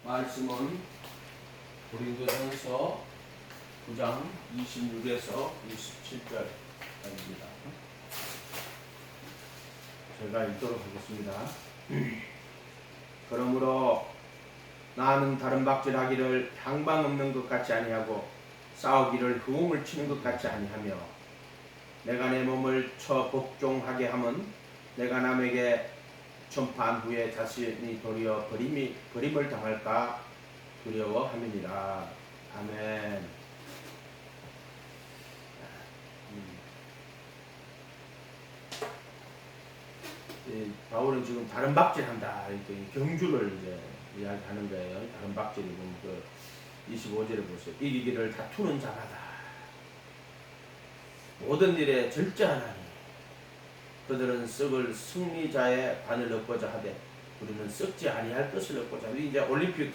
말씀은 고린도전서 9장 26에서 27절입니다. 제가 읽도록 하겠습니다. 그러므로 나는 다른 박질하기를 향방 없는 것 같이 아니하고 싸우기를 흥흥을 치는 것 같이 아니하며 내가 내 몸을 쳐 복종하게 함은 내가 남에게 전파한 후에 자신이 도리어 버림을 당할까 두려워함이니라. 아멘. 바울은 지금 다른 박질한다 이렇게 경주를 이제 이야기하는 거예요. 다른 박질이고 그 25절에 보세요. 이기기를 다투는 자마다 모든 일에 절제하나니 그들은 썩을 승리자의 관을 얻고자 하되 우리는 썩지 아니할 것을 얻고자 하되 이제 올림픽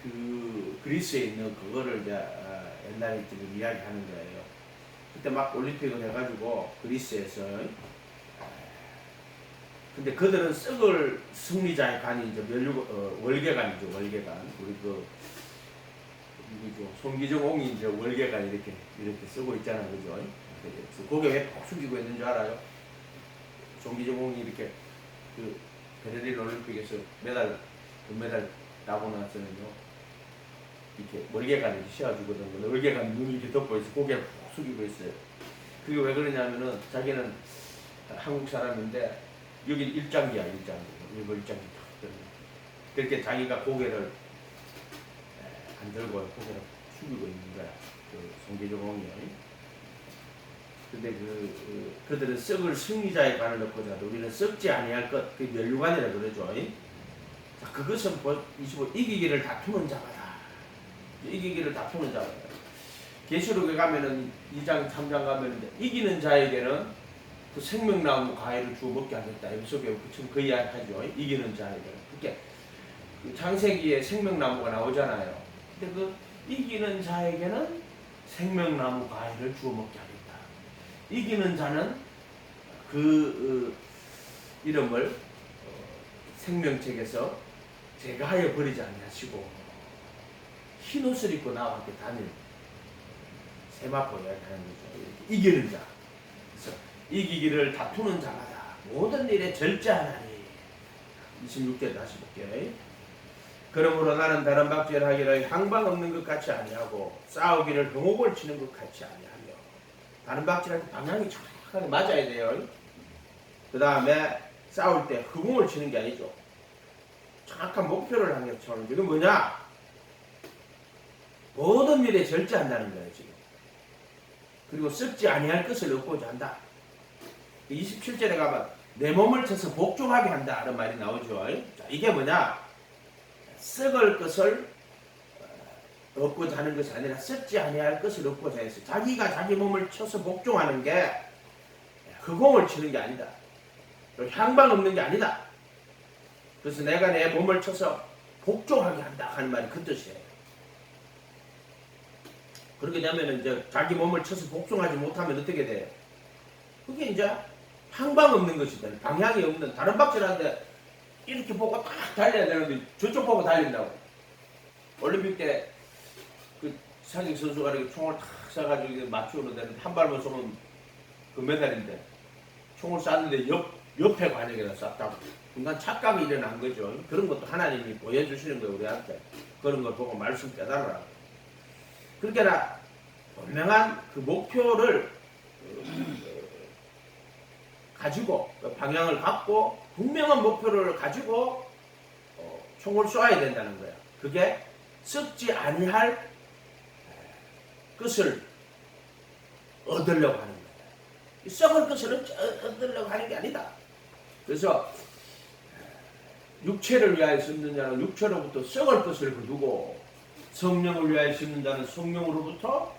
그 그리스에 있는 그거를 이제 옛날에 지금 이야기하는 거예요. 그때 막 올림픽을 해가지고 그리스에서 근데 그들은 썩을 승리자의 관이 이제 월계관이죠. 월계관. 우리 그 누구죠? 송기정 옹이 이제 월계관 이렇게 쓰고 있잖아요, 그죠? 그래서 고개 왜 푹 숙이고 있는 줄 알아요? 송기정 옹이 이렇게 그 베를린 올림픽에서 금메달 따고 나서는요, 이렇게 월계관을 이렇게 씌워주거든요. 월계관 눈이 이렇게 덮고 있어, 고개 푹 숙이고 있어요. 그게 왜 그러냐면은 자기는 한국 사람인데 여기 일장기야, 일거 일장기. 그렇게 자기가 고개를 안 들고 고개를 숙이고 있는 거야. 그 송기종이. 근데 그들은 썩을 승리자의 관을 넣고자 하되 우리는 썩지 아니할 것, 그 멸류관이라 그러죠. 자, 그것은 25 이기기를 다투는 자마다. 이기기를 다투는 자마다. 계시록에 가면은 2장 3장 가면 이기는 자에게는 그 생명나무 과일을 주어 먹게 하겠다. 여기서 그 이야기 하죠. 이기는 자에게는. 그렇게 그 창세기에 생명나무가 나오잖아요. 근데 그 이기는 자에게는 생명나무 과일을 주어 먹게 하겠다. 이기는 자는 그 이름을 생명책에서 제가하여 버리지 아니하시고 흰 옷을 입고 나와 함께 다닐 세마포 이야기하는 거죠. 이기는 자. 그래서 이기기를 다투는 자마다 모든 일에 절제하나니. 26절 다시 볼게요. 그러므로 나는 다른 박질을 하기를 향방 없는 것 같이 아니하고 싸우기를 흥옥을 치는 것 같이 아니하며. 다른 박질할 때 방향이 정확하게 맞아야 돼요. 그 다음에 싸울 때 흥옥을 치는 게 아니죠. 정확한 목표를 향해 쳐는 게. 이건 뭐냐? 모든 일에 절제한다는 거예요 지금. 그리고 썩지 아니할 것을 얻고자 한다. 27절에 가면 내 몸을 쳐서 복종하게 한다 라는 말이 나오죠. 자, 이게 뭐냐? 썩을 것을 얻고자 하는 것이 아니라 썩지 아니할 것을 얻고자 해서 자기가 자기 몸을 쳐서 복종하는 게 흑공을 치는 게 아니다. 향방 없는 게 아니다. 그래서 내가 내 몸을 쳐서 복종하게 한다 하는 말이 그 뜻이에요. 그렇게 되면 이제 자기 몸을 쳐서 복종하지 못하면 어떻게 돼요? 그게 이제 향방 없는 것이다. 방향이 없는 다른 박질하는데 이렇게 보고 딱 달려야 되는데 저쪽 보고 달린다고. 올림픽 때 그 상익 선수가 이렇게 총을 탁 쏴가지고 맞추는 데는 한 발만 쏘면 금메달인데 총을 쐈는데 옆에 관역에다 쐈다고. 순간 착각이 일어난 거죠. 그런 것도 하나님이 보여주시는 거예요, 우리한테. 그런 걸 보고 말씀 깨달아라. 그렇게나 분명한 그 목표를 가지고 방향을 갖고 분명한 목표를 가지고 총을 쏘아야 된다는 거야. 그게 썩지 아니할 것을 얻으려고 하는 거야. 썩을 것을 얻으려고 하는 게 아니다. 그래서 육체를 위하여 심는 자는 육체로부터 썩을 것을 거두고 성령을 위하여 심는 자는 성령으로부터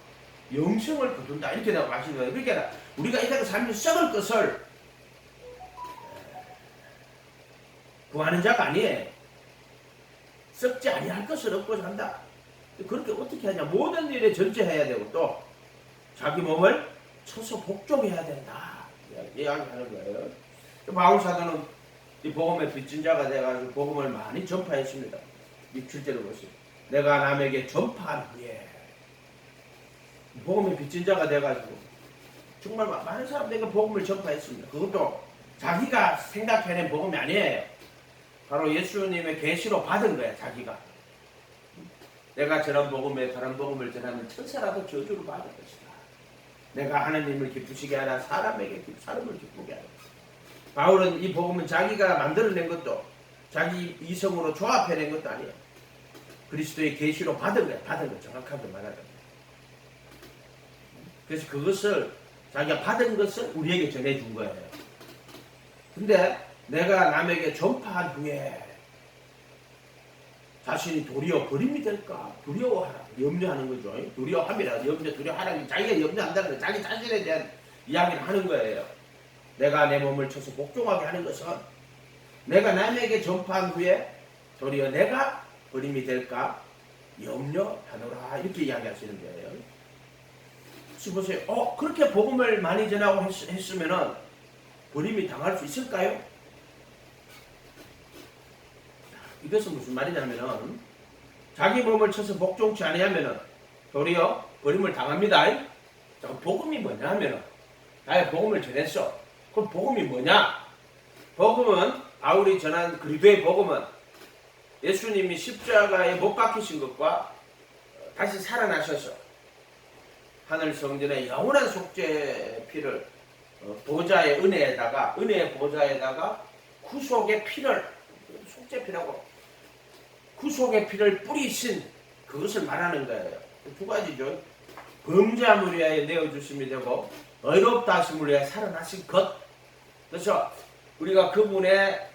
영생을 거둔다. 이렇게 나와 하시는 거예요. 그러니까 우리가 이 땅에 살면서 썩을 것을 구하는 자가 아니에요. 썩지 아니할 것을 얻고자 한다. 그렇게 어떻게 하냐? 모든 일에 절제해야 되고 또 자기 몸을 쳐서 복종해야 된다. 이야기하는 거예요. 바울 사도는 이 복음의 빚진 자가 돼가지고 복음을 많이 전파했습니다. 7절을 보세요. 내가 남에게 전파한 후에 복음의 빚진 자가 돼가지고 정말 많은 사람들에게 복음을 전파했습니다. 그것도 자기가 생각해낸 복음이 아니에요. 바로 예수님의 계시로 받은 거예요. 자기가. 내가 저런 복음에 다른 복음을 전하면 천사라도 저주를 받을 것이다. 내가 하나님을 기쁘시게 하라 사람을 기쁘게 하라. 바울은 이 복음은 자기가 만들어낸 것도 자기 이성으로 조합해낸 것도 아니에요. 그리스도의 계시로 받은 거예요. 받은 거 정확하게 말하자면. 그래서 그것을 자기가 받은 것을 우리에게 전해준 거예요. 근데 내가 남에게 전파한 후에 자신이 도리어 버림이 될까 두려워하라 염려하는 거죠. 두려워함이라 두려워하라 자기가 염려한다는 거예요. 자기 자신에 대한 이야기를 하는 거예요. 내가 내 몸을 쳐서 복종하게 하는 것은 내가 남에게 전파한 후에 도리어 내가 버림이 될까 염려하노라 이렇게 이야기하시는 거예요. 그래서 보세요. 그렇게 복음을 많이 전하고 했으면은 버림이 당할 수 있을까요? 이것은 무슨 말이냐면은 자기 몸을 쳐서 복종치 아니하면은 도리어 버림을 당합니다. 자, 복음이 뭐냐 하면은 나의 복음을 전했어. 그럼 복음이 뭐냐? 복음은 바울이 전한 그리스도의 복음은 예수님이 십자가에 못 박히신 것과 다시 살아나셔서 하늘 성전의 영원한 속죄 피를 보좌의 은혜의 보좌에다가 구속의 피를 속죄피라고 구속의 피를 뿌리신 그것을 말하는 거예요. 두 가지죠. 범죄함을 위하여 내어주심이 되고 의롭다 하심을 위하여 살아나신 것. 그래서 우리가 그분의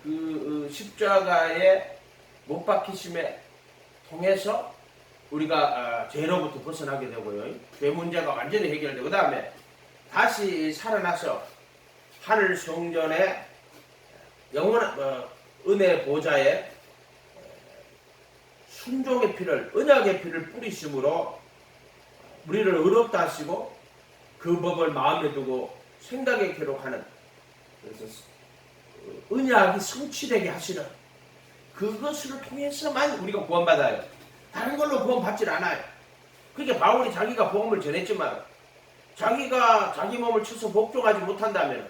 그 십자가에 못 박히심에 통해서 우리가 죄로부터 벗어나게 되고요. 죄 문제가 완전히 해결되고 그 다음에 다시 살아나서 하늘 성전의 영원한 은혜 보좌에 순종의 피를 언약의 피를 뿌리심으로 우리를 의롭다 하시고 그 법을 마음에 두고 생각에 기록하는 그래서 언약이 성취되게 하시는 그것을 통해서만 우리가 구원받아요. 다른 걸로 구원받질 않아요. 그러니까 바울이 자기가 복음을 전했지만 자기가 자기 몸을 쳐서 복종하지 못한다면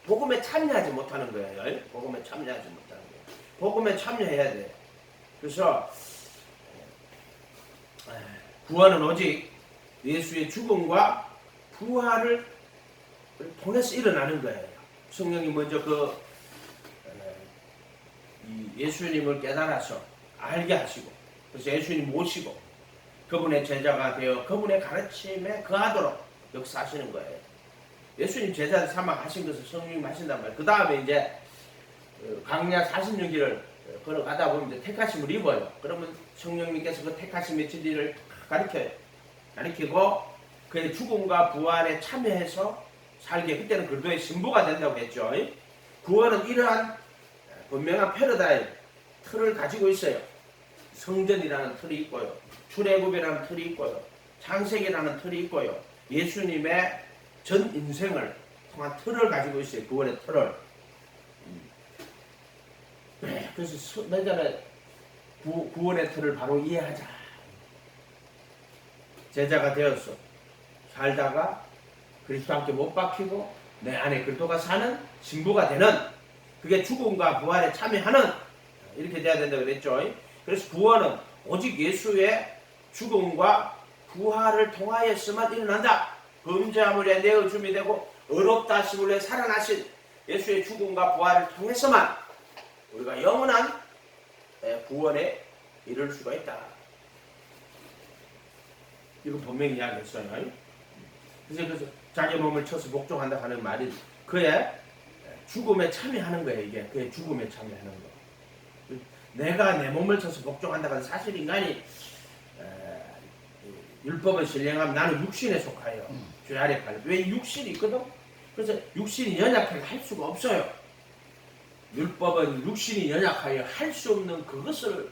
복음에 참여하지 못하는 거예요. 복음에 참여하지 못하는 거예요. 복음에 참여해야 돼요. 그래서 구원은 오직 예수의 죽음과 부활을 통해서 일어나는 거예요. 성령이 먼저 예수님을 깨달아서 알게 하시고 그래서 예수님 모시고 그분의 제자가 되어 그분의 가르침에 거하도록 역사하시는 거예요. 예수님 제자 삼아하신 것을 성령님 하신단 말이에요. 그 다음에 이제 광야 46일을 걸어가다 보면 이제 택하심을 입어요. 그러면 성령님께서 그 택하심의 진리를 가르치고 그의 죽음과 부활에 참여해서 살게 그때는 그리스도의 신부가 된다고 했죠. 구원은 이러한 분명한 패러다임 틀을 가지고 있어요. 성전이라는 틀이 있고요. 출애굽이라는 틀이 있고요. 창세기라는 틀이 있고요. 예수님의 전 인생을 통한 틀을 가지고 있어요. 구원의 틀을. 그래서 내전에 구원의 틀을 바로 이해하자. 제자가 되었어. 살다가 그리스도 함께 못 박히고 내 안에 그리스도가 사는 신부가 되는 그게 죽음과 부활에 참여하는 이렇게 돼야 된다고 그랬죠. 그래서 구원은 오직 예수의 죽음과 부활을 통하여서만 일어난다. 범죄함을 위해 내어줌이 되고 의롭다 하심을 위해 살아나신 예수의 죽음과 부활을 통해서만 우리가 영원한 구원에 이를 수가 있다. 이거 분명히 이야기했어요. 그래서 자기 몸을 쳐서 복종한다 하는 말이 그의 죽음에 참여하는 거예요. 이게 그의 죽음에 참여하는 거. 내가 내 몸을 쳐서 복종한다고 하는 사실 인간이 율법을 신령하면 나는 육신에 속하여 죄 아래 팔려. 왜 육신이 있거든? 그래서 육신이 연약하게 할 수가 없어요. 율법은 육신이 연약하여 할 수 없는 그것을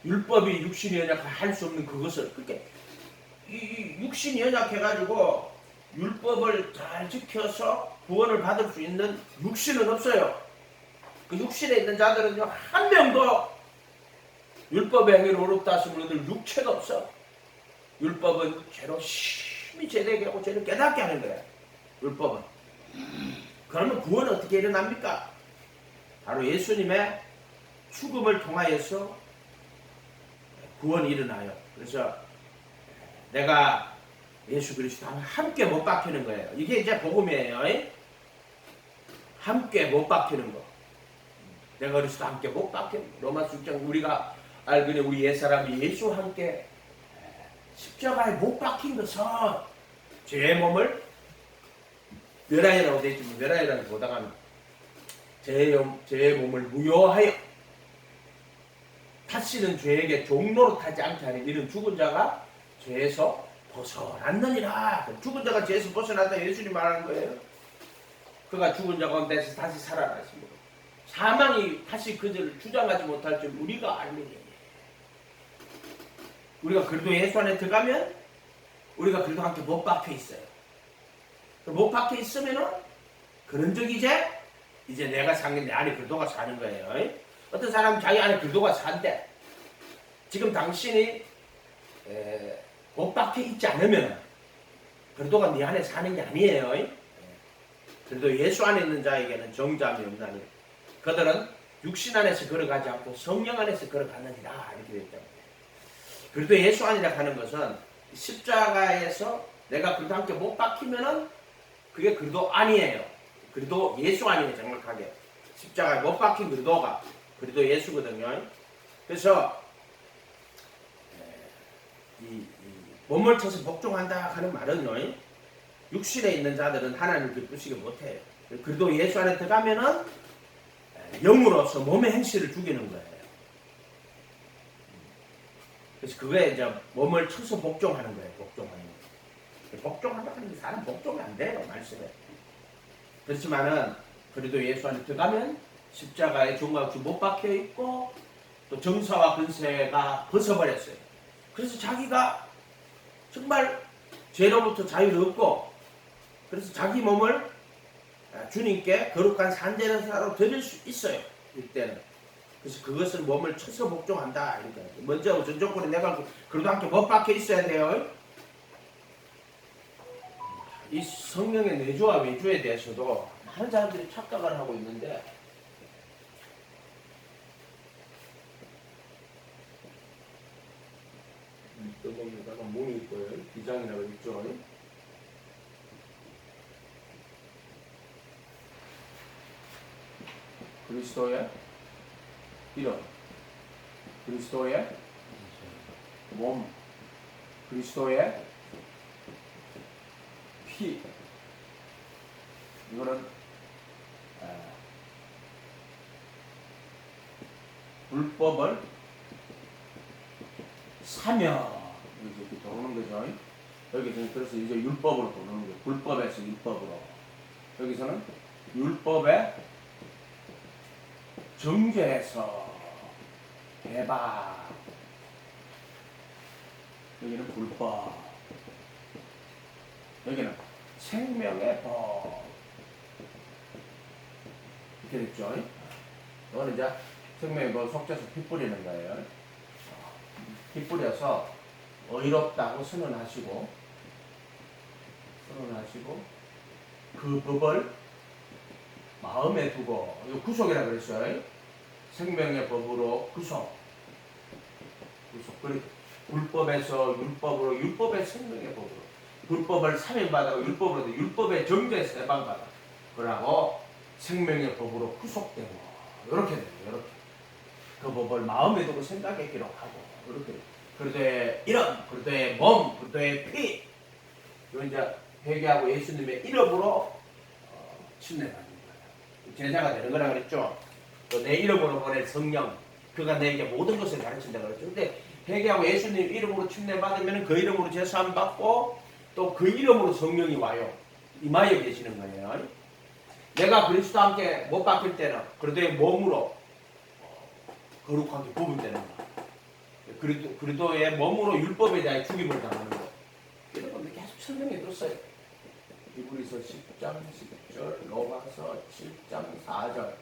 율법이 육신이 연약하여 할 수 없는 그것을 그렇게 이 육신이 연약해가지고 율법을 잘 지켜서 구원을 받을 수 있는 육신은 없어요. 그 육신에 있는 자들은요 한 명도 율법의 행위를 어렵다 하시면 늘 육체가 없어. 율법은 죄로 심히 죄되게 하고 죄를 깨닫게 하는 거야. 율법은. 그러면 구원은 어떻게 일어납니까? 바로 예수님의 죽음을 통하여서 구원이 일어나요. 그래서 내가 예수 그리스도와 함께 못 박히는 거예요. 이게 이제 복음이에요. 함께 못 박히는 거. 내가 그리스도 함께 못 박히는 거. 로마서 6장 우리가 알기는 우리 옛사람이 예수와 함께 십자가에 못 박힌 것은 죄의 몸을 멸하여라고 되어 있지만 멸하여라는 보다가 죄의 몸을 무효하여 다시는 죄에게 종로로 타지 않게 하는 이런 죽은 자가 죄에서 벗어났느니라. 죽은 자가 죄에서 벗어났다 예수님 말하는 거예요. 그가 죽은 자 가운데서 다시 살아나시므로 사망이 다시 그들을 주장하지 못할 줄 우리가 알미니. 우리가 그리스도 예수 안에 들어가면 우리가 그리스도 함께 못 박혀 있어요. 못 박혀 있으면은 그런 적이 이제 내가 사는 게 내 안에 그리스도가 사는 거예요. 어떤 사람은 자기 안에 그리스도가 산대. 지금 당신이 못 박혀 있지 않으면 그리스도가 네 안에 사는 게 아니에요. 그래도 예수 안에 있는 자에게는 정죄함이 없나니 그들은 육신 안에서 걸어가지 않고 성령 안에서 걸어가느니라 이렇게 되어 있잖아요. 그래도 예수 안이라 하는 것은 십자가에서 내가 그리스도 함께 못 박히면은 그게 그리스도 아니에요. 그리스도 예수 아니에요. 정확하게 십자가에 못 박힌 그리스도가 그리스도 예수거든요. 그래서 이 몸을 쳐서 복종한다 하는 말은요, 육신에 있는 자들은 하나님을 기쁘시게 못해요. 그리스도 예수 안에 들어가면은 영으로서 몸의 행실을 죽이는 거예요. 그래서 그게 이제 몸을 쳐서 복종하는 거예요. 복종하는 거. 복종한다 하는 게 사람 복종이 안 돼요. 말씀에. 그렇지만은 그래도 예수 안에 들어가면 십자가에 종과 같이 못 박혀 있고 또 정사와 근세가 벗어버렸어요. 그래서 자기가 정말 죄로부터 자유를 얻고 그래서 자기 몸을 주님께 거룩한 산제사로 드릴 수 있어요. 이때는. 그래서 그것을 몸을 쳐서 복종한다. 이렇게. 먼저 전 조건에 내가 그래도 함께 못 박혀 있어야 돼요. 이 성령의 내주와 외주에 대해서도 많은 사람들이 착각을 하고 있는데 떠먹는다가 몸이 있고요. 비장이라고 있죠. 그리스도의 이름, 그리스도의 몸, 그리스도의 피. 이거는 불법을 사며 이렇게 도는 거죠. 여기서는 그래서 이제 율법으로 도는 거예요. 불법에서 율법으로. 여기서는 율법의 정죄에서 해봐. 여기는 불법. 여기는 생명의 법. 이렇게 됐죠. 이거는 이제 생명의 법 속죄서 피 뿌리는 거예요. 피 뿌려서 의롭다고 선언하시고 그 법을 마음에 두고 이거 구속이라고 그랬어요. 생명의 법으로 구속. 그리고 불법에서 율법으로 율법의 생명의 법으로 불법을 사면받아고 율법으로 율법의 정죄에서 해방받아. 그러고 생명의 법으로 구속되고 이렇게 돼요. 이렇게 그 법을 마음에 두고 생각에 기록하고 이렇게 그리스도의 이름, 그리스도의 몸, 그리스도의 피. 이거 이제 회개하고 예수님의 이름으로 침례받는 거예요. 제자가 되는 거라 그랬죠. 또 내 이름으로 보낸 성령, 그가 내게 모든 것을 가르친다 그랬죠. 근데 회개하고 예수님 이름으로 침례받으면 그 이름으로 제사함 받고 또 그 이름으로 성령이 와요. 임하여 계시는 거예요. 내가 그리스도와 함께 못 박힐 때는 그리스도의 몸으로 거룩하게 구분되는 거예요. 그리스도의 몸으로 율법에 대해 죽임을 당하는 거. 이런 건 계속 설명해 줬어요. 히브리서 10장 10절, 로마서 7장 4절.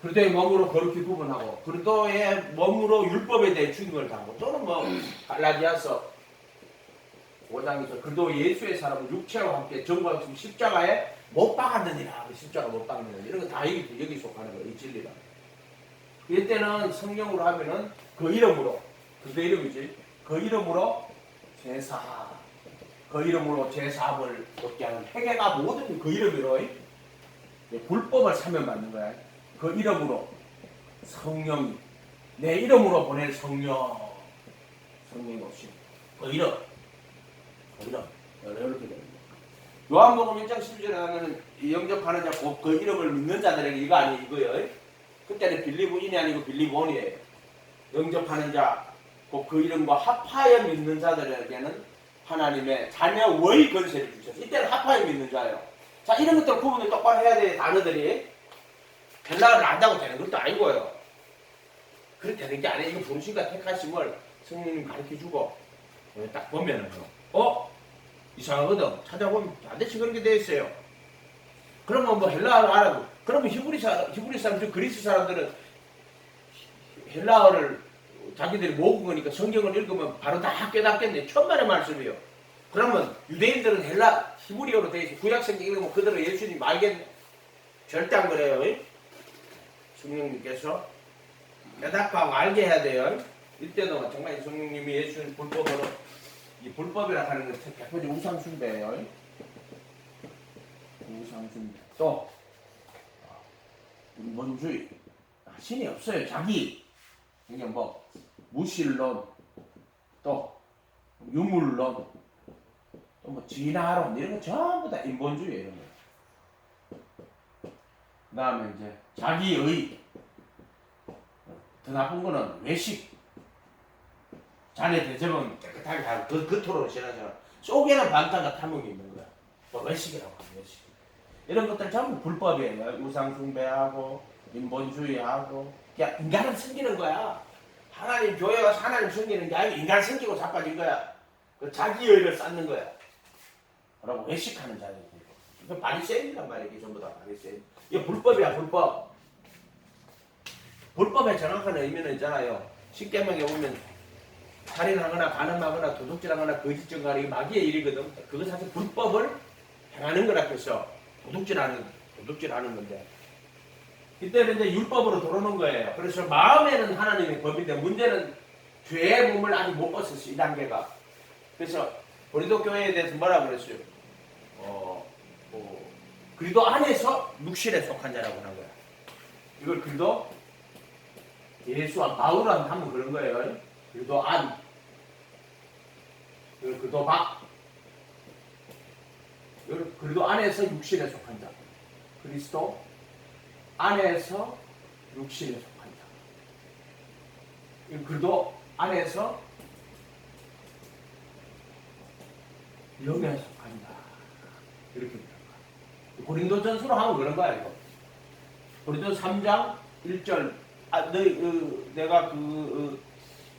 그리스도의 몸으로 거룩히 구분하고 그리스도의 몸으로 율법에 대해 주님을 담고 또는 뭐 갈라디아서 5장에서 그리스도 예수의 사람은 육체와 함께 정과 십자가에 못 박았느니라. 십자가 못 박느니라. 이런 거 다 여기 속하는 거예요. 이 진리가. 이때는 성령으로 하면은 그 이름으로 그리스도 이름이지. 그 이름으로 제사. 그 이름으로 제사함을 얻게 하는 회개가 모든 그 이름으로 불법을 사면받는 거야. 그 이름으로 성령이 내 이름으로 보낼 성령이 오신 그 이름 이렇게 됩니다. 요한복음 1장 10절에 하면 영접하는 자 곧 그 이름을 믿는 자들에게 이거 아니에요. 이거요. 그때는 빌리브인이 아니고 빌리브온이에요. 영접하는 자 곧 그 이름과 합하여 믿는 자들에게는 하나님의 자녀의 권세를 주셨어요. 이때는 합하여 믿는 자예요. 자, 이런 것들 구분을 똑바로 해야 돼. 단어들이 헬라어를 안다고 되는 것도 아니고요. 그렇게 되는 게 아니에요. 이거 분신과 택하심을 성령님 가르쳐주고 딱 보면은 이상하거든. 찾아보면 반드시 그렇게 되어 있어요. 그러면 뭐 헬라어를 알아도 그러면 히브리 사람, 그리스 사람들은 헬라어를 자기들이 모은 거니까 성경을 읽으면 바로 다 깨닫겠네. 천만의 말씀이에요. 그러면 유대인들은 히브리어로 되어 있어. 구약 성경 읽으면 그대로 예수님 알겠네. 절대 안 그래요. 성령님께서 깨닫고 알게 해야 돼요. 이때도 정말 성령님이 예수님 불법으로 이 불법이라 하는 것은 100% 우상숭배예요. 우상숭배. 또 인본주의. 신이 없어요. 자기. 이게 뭐 무신론, 또 유물론, 또 뭐 진화론 이런 거 전부 다 인본주의 이런 거. 그다음에 이제 자기의 더 나쁜 거는 외식. 자네 대접은 깨끗하게 하고 그 토론을 지나잖아. 속에는 반탄과 탐욕이 있는 거야. 뭐 외식이라고 하는 외식. 이런 것들 전부 불법이에요. 우상숭배하고 인본주의하고 그냥 인간을 숨기는 거야. 하나님 교회가 하나님 숨기는 게 아니고 인간 숨기고 자빠진 거야. 그 자기의를 쌓는 거야. 라고 외식하는 자들. 이거 바리새인이란 말이야. 이게 전부 다 바리새인. 이게 불법이야. 불법. 불법의 정확한 의미는 있잖아요. 십계명에 보면 살인하거나 간음하거나 도둑질하거나 거짓 증거하는 게 마귀의 일이거든. 그거 사실 불법을 행하는 거라 해서 도둑질하는 건데 이때는 이제 율법으로 들어오는 거예요. 그래서 마음에는 하나님의 법인데 문제는 죄의 몸을 아직 못 벗었어요. 이 단계가. 그래서 고린도 교회에 대해서 뭐라 그랬어요? 그리도 안에서 육신에 속한 자라고 하는 거야. 이걸 그리도 예수와 바울은 하면 그런 거예요. 그리도 안, 그리도 밖, 그리도 안에서 육신에 속한 자. 그리스도 안에서 육신에 속한 자. 그리도 안에서 영에 속한 자. 이렇게 됩니다. 고린도전서로 하면 그런 거야 이거. 고린도 3장 1절. 내가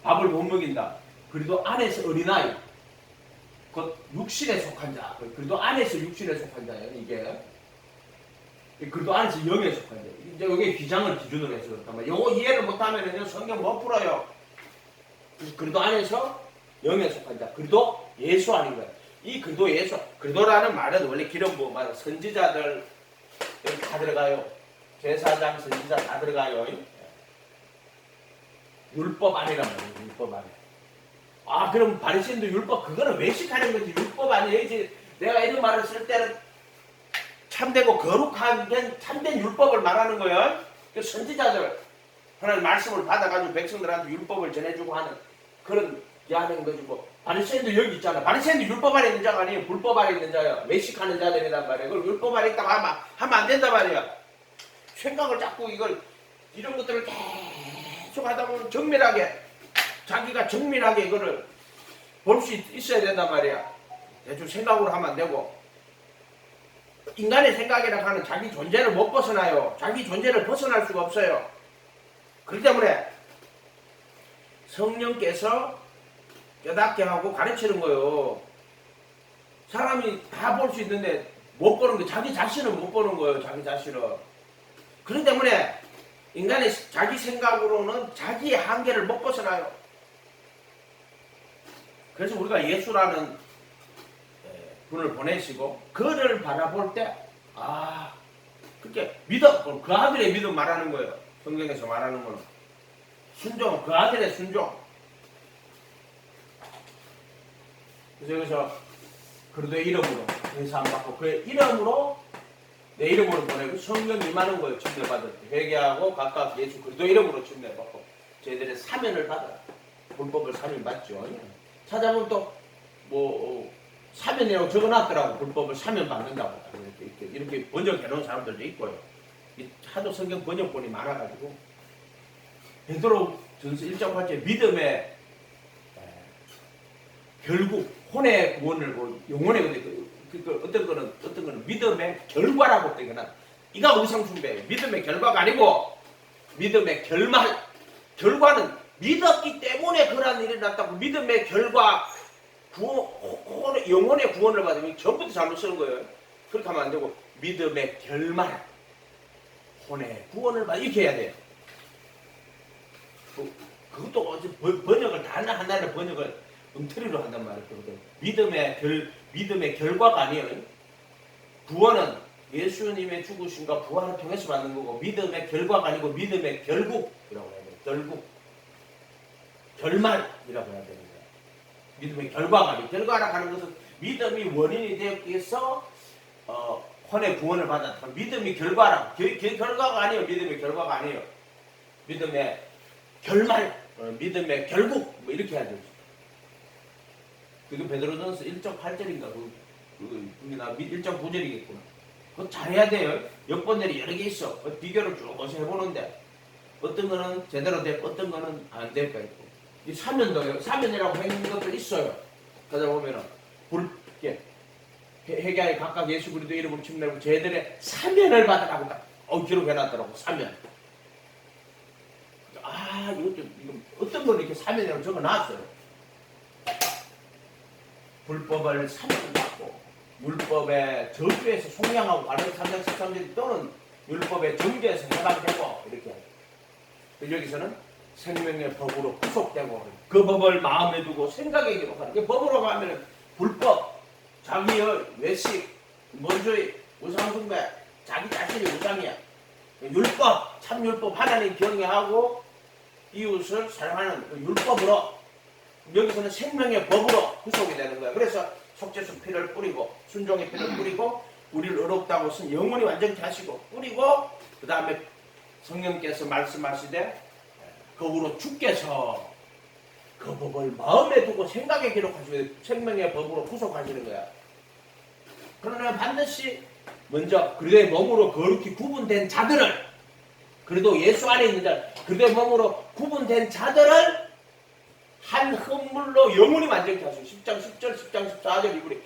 밥을 못 먹인다. 그래도 안에서 어린아이, 곧 육신에 속한 자. 그래도 안에서 육신에 속한 자예요. 이게. 그래도 안에서 영에 속한 자. 이제 여기 기장을 기준으로 해서 그렇단 말이에요. 요거 이해를 못하면은 성경 못 풀어요. 그래도 안에서 영에 속한 자. 그래도 예수 아닌 거예요. 이 그래도 예수. 그래도라는 말은 원래 기름 부음 말 선지자들 여기 다 들어가요. 제사장, 선지자 다 들어가요. 율법 아니란 말이에요. 율법 아니. 그럼 바리새인도 율법 그거는 외식하는 거지. 율법 아니에요. 이제 내가 이런 말을 쓸 때는 참되고 거룩한 참된 율법을 말하는 거예요. 그 선지자들 하나님 말씀을 받아가지고 백성들한테 율법을 전해주고 하는 그런 게 하는 거지. 뭐 바리새인도 여기 있잖아. 바리새인도 율법 안에 있는 자가 아니에요. 불법 안에 있는 자예요. 외식하는 자들이란 말이에요. 그걸 율법 안에 있다고 하면 안 된단 말이야. 생각을 자꾸 이런 것들을 계속 하다 보면 자기가 정밀하게 이거를 볼 수 있어야 된단 말이야. 대충 생각으로 하면 안 되고. 인간의 생각이라 하는 자기 존재를 못 벗어나요. 자기 존재를 벗어날 수가 없어요. 그렇기 때문에 성령께서 깨닫게 하고 가르치는 거예요. 사람이 다 볼 수 있는데 못 보는 거, 자기 자신은 못 보는 거예요. 자기 자신은. 그렇기 때문에 인간이 자기 생각으로는 자기의 한계를 못 벗어나요. 그래서 우리가 예수라는 분을 보내시고 그를 바라볼 때 그렇게 믿어, 그 아들의 믿음 말하는 거예요. 성경에서 말하는 거는 순종, 그 아들의 순종. 그래서 여기서 그리스도의 이름으로 회사 안 받고 그의 이름으로 내 이름으로 보내고 성령 임하는 거예요. 침례받을 때 회개하고 각각 예수 그리스도의 이름으로 침례받고 저희들의 사면을 받아라. 불법을 사면 받죠. 찾아보면 또 사면이라고 적어놨더라고. 불법을 사면 받는다고 이렇게 번역해놓은 사람들도 있고요. 하도 성경 번역본이 많아가지고 베드로 전서 1장 8절에 믿음의 결국 혼의 구원을 영혼의 어떤 거는 믿음의 결과라고 되거나 이가 우상숭배예요. 믿음의 결과가 아니고 믿음의 결과는 믿었기 때문에 그런 일이 났다고. 믿음의 결과 영혼의 구원을 받으면 전부터 잘못 쓰는 거예요. 그렇게 하면 안 되고 믿음의 결말 혼의 구원을 받 이렇게 해야 돼요. 그것도 번역을 다 하나하나 번역을 엉터리로 한단 말이에요. 믿음의 결과가 아니에요. 구원은 예수님의 죽으심과 부활을 통해서 받는 거고 믿음의 결과가 아니고 믿음의 결국이라고 해야 돼요. 결국 결말이라고 해야 되는 거예요. 믿음의 결과가 아니고 결과라고 하는 것은 믿음이 원인이 되었기 위해서 혼의 구원을 받았다. 믿음이 결과라고 결과가 아니에요. 믿음의 결과가 아니에요. 믿음의 결말, 믿음의 결국 이렇게 해야 되죠. 그게 베드로전서 1.8절인가 그게 1.9절이겠구나. 그거 잘해야 돼요. 역번들이 여러 개 있어. 비교를 쭉 해보는데 어떤 거는 제대로 되고 어떤 거는 안 될 거 있고. 이 사면도요. 사면이라고 해있는 것들 있어요. 가다 보면은 회개하여 각각 예수 그리스도 이름으로 침례하고 저희들의 사면을 받으라고 기록해놨더라고. 사면. 이거 어떤 걸 이렇게 사면이라고 적어놨어요. 불법을 사면받고 율법의 저주에서 속량하고 바른 3장 13절 또는 율법의 정죄에서 해방되고 이렇게 하죠. 여기서는 생명의 법으로 구속되고 그 법을 마음에 두고 생각에 기록하는 그 법으로 가면 불법, 자기의 외식, 먼저의 우상숭배, 자기 자신이 우상이야. 율법, 참율법 하나님 경외하고 이웃을 사랑하는 그 율법으로 여기서는 생명의 법으로 구속이 되는 거야. 그래서 속죄수 피를 뿌리고 순종의 피를 뿌리고 우리를 의롭다고 쓴 영혼이 완전히 하시고 뿌리고 그 다음에 성령께서 말씀하시되 거꾸로 주께서 그 법을 마음에 두고 생각에 기록하시고 생명의 법으로 구속하시는 거야. 그러나 반드시 먼저 그리스도의 몸으로 거룩히 구분된 자들을 그래도 예수 안에 있는 자 그리스도의 몸으로 구분된 자들을 한 흠물로 영혼이 완전히 하시고 10장 10절 10장 14절 이구리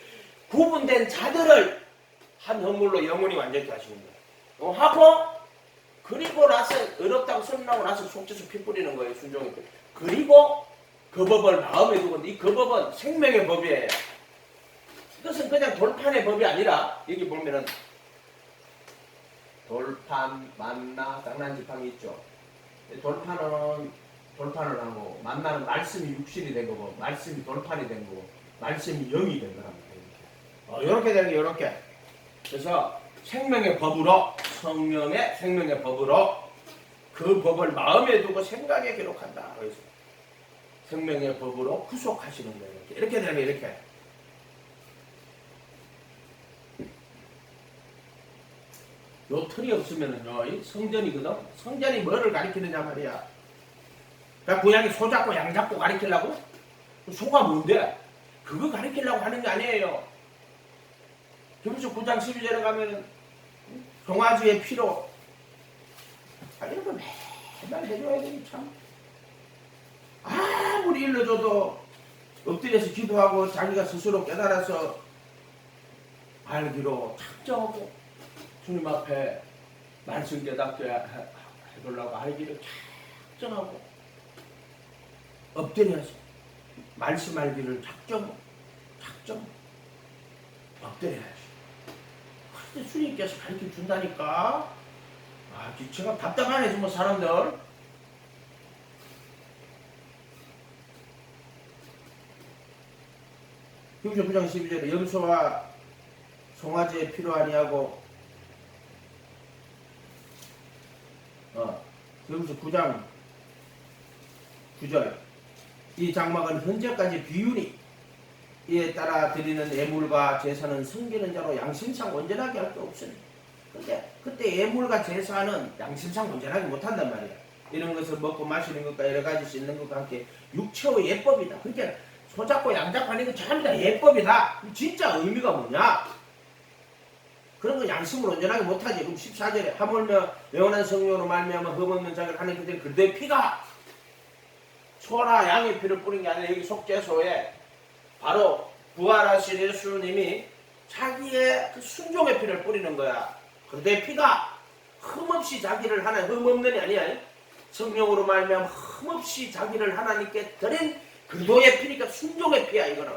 구분된 자들을 한 흠물로 영혼이 완전히 하시는 거예요. 하고 그리고 나서 어렵다고 선언하고 나서 속죄수 피 뿌리는 거예요. 순종의 피. 그리고 그 법을 마음에 두고 이 그 법은 생명의 법이에요. 이것은 그냥 돌판의 법이 아니라 여기 보면은 돌판, 만나, 장난지팡이 있죠. 돌판을 하고 만나는 말씀이 육신이 된 거고 말씀이 돌판이 된 거고 말씀이 영이 된 거랍니다. 이렇게 되는 게 이렇게. 그래서 생명의 법으로 성령의 생명의 법으로 그 법을 마음에 두고 생각에 기록한다. 그래서 생명의 법으로 구속하시는 거예요. 이렇게 되면 이렇게. 요 틀이 없으면은요, 이 성전이거든. 성전이 뭐를 가리키느냐 말이야. 그러니까 고양이 소 잡고 양 잡고 가리키려고? 소가 뭔데? 그거 가리키려고 하는 게 아니에요. 김수 9장 12절에 가면은 송아지의 피로 이런 거 매달 해줘야 되니 참. 아무리 일러줘도 엎드려서 기도하고 자기가 스스로 깨달아서 알기로 작정하고 주님 앞에 말씀 깨닫게 해보려고 알기로 작정하고 엎드려서 말씀 알기를 작정 엎드려야지. 근데 주님께서 가르쳐 준다니까. 아, 기체가 답답하네 정말 사람들. 형조 9장 12절에 염소와 송아지에 필요하니하고 염소 9장 9절 이 장막은 현재까지 비유니 이에 따라 드리는 예물과 제사는 섬기는 자로 양심상 온전하게 할 수 없으니 근데 그때 예물과 제사는 양심상 온전하게 못한단 말이야. 이런 것을 먹고 마시는 것과 여러 가지 씻는 것과 함께 육체의 예법이다. 그러니까 소잡고 양잡고 하는 거 전부 다 예법이다. 진짜 의미가 뭐냐? 그런 거 양심으로 온전하게 못하지. 그럼 14절에 하물며 영원한 성령으로 말미암아 흠없는 자를 하는 그들 그들의 피가 소나 양의 피를 뿌린 게 아니라 여기 속죄소에 바로 부활하신 예수님이 자기의 그 순종의 피를 뿌리는 거야. 그들의 피가 흠없이 자기를 하나님 흠없는이 아니야. 성령으로 말미암아 흠없이 자기를 하나님께 드린 그도의 피니까 순종의 피야. 이거는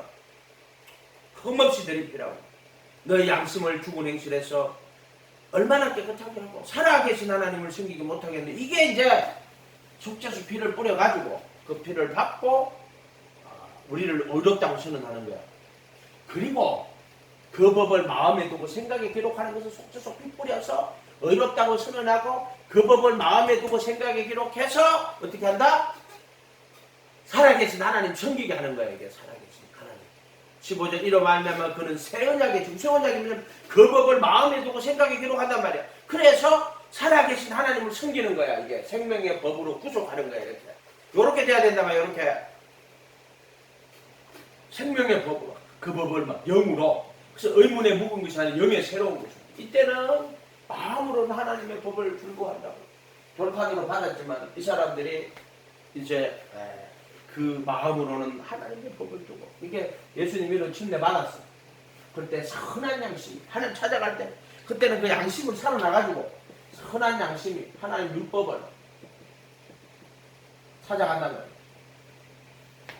흠없이 드린 피라고. 너의 양심을 죽은 행실에서 얼마나 깨끗하게 하고 살아계신 하나님을 섬기지 못하겠는데 이게 이제 속죄수 피를 뿌려가지고 그 피를 받고 우리를 의롭다고 선언하는 거야. 그리고 그 법을 마음에 두고 생각에 기록하는 것은 속죄수 피 뿌려서 의롭다고 선언하고 그 법을 마음에 두고 생각에 기록해서 어떻게 한다? 살아계신 하나님 섬기게 하는 거야. 이게 살아계신 하나님. 15절 이로 말미암아 그는 새 언약의 중새 언약이면 그 법을 마음에 두고 생각에 기록한단 말이야. 그래서 살아계신 하나님을 섬기는 거야. 이게 생명의 법으로 구속하는 거야. 이렇게 돼야 된단 말이야. 이렇게 생명의 법으로 그 법을 막 영으로. 그래서 의문에 묵은 것이 아니라 영의 새로운 것이죠. 이때는 마음으로는 하나님의 법을 줄고한다고 돌판으로 받았지만 이 사람들이 이제 그 마음으로는 하나님의 법을 두고 이게 예수님이 이런 침례 받았어. 그럴 때 선한 양심 하나님 찾아갈 때 그때는 그 양심을 살아나가지고 선한 양심이 하나님 율법을 찾아간다는 거예요.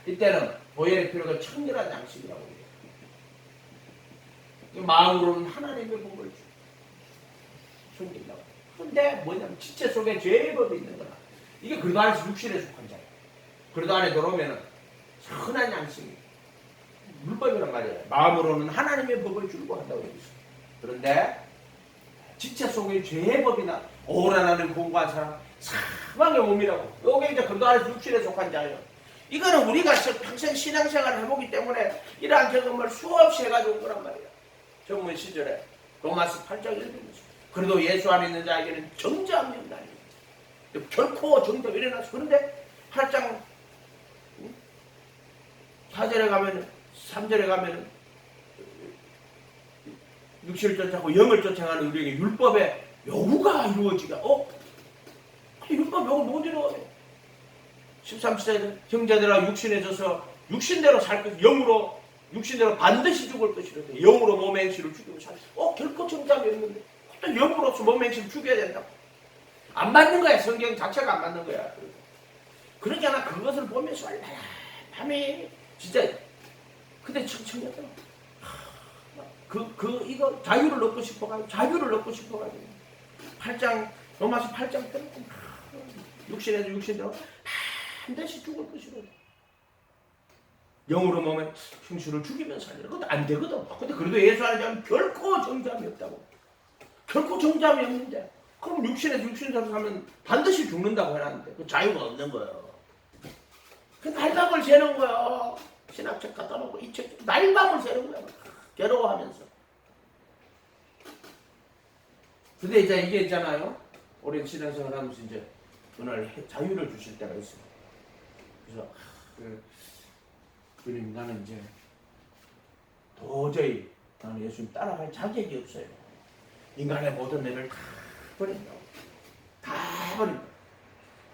이때는 보혈의 필요가 청결한 양심이라고 해요. 마음으로는 하나님의 법을 숨긴다고. 근데 뭐냐면 지체 속에 죄의 법이 있는 거다. 이게 그리도 안에서 육신에 속한 자예요. 그리도 안에 들어오면은 선한 양심이 물법이란 말이에요. 마음으로는 하나님의 법을 줄고 한다고 얘기했어요. 그런데 지체 속에 죄의 법이나 오라나는 공부한 사람 사망의 몸이라고. 이게 이제 그리도 안에서 육신에 속한 자예요. 이거는 우리가 평생 신앙생활을 해보기 때문에 이러한 경험을 수없이 해가지고 온 거란 말이에요. 전문 시절에 로마서 8장 1절입니다. 그래도 예수 안에 있는 자에게는 정죄함이 없나니 결코 정죄가 일어나서 그런데 8장 4절에 가면 3절에 가면 육신을 쫓아고 영을 쫓아가는 우리에게 율법의 요구가 이루어지가 율법 요구 못 이루어요. 13절에 형제들아 육신에 져서 육신대로 살 것, 영으로 육신대로 반드시 죽을 것이라도 영으로 몸의 행실을 죽이고 살. 결코 정답이 없는데 또 영으로서 몸의 행실을 죽여야 된다고. 안 맞는 거야. 성경 자체가 안 맞는 거야. 그러잖아. 그것을 보면서 밤에 진짜 그때 청청했더라. 이거 자유를 얻고 싶어가지고 자유를 얻고 싶어가지고 8장 로마서 8장 때는 육신에도 육신대로 반드시 죽을 것이라도 영으로 몸에 흉수를 죽이면 살리라. 그것도 안 되거든. 근데 그래도 예수 안에 자면 결코 정죄함이 없다고. 결코 정죄함이 없는데 그럼 육신에서 육신대로 사면 반드시 죽는다고 해놨는데 그 자유가 없는 거예요. 그 날밤을 새는 거야. 신학책 갖다 놓고 이 책 날밤을 새는 거야. 괴로워하면서. 근데 이제 이게 있잖아요. 오랜 신앙생활 하면서 이제 오늘 자유를 주실 때가 있어요. 그래서 주님 나는 이제 도저히 나는 예수님 따라갈 자격이 없어요. 인간의 모든 애를 다 버린다고. 다 버린다.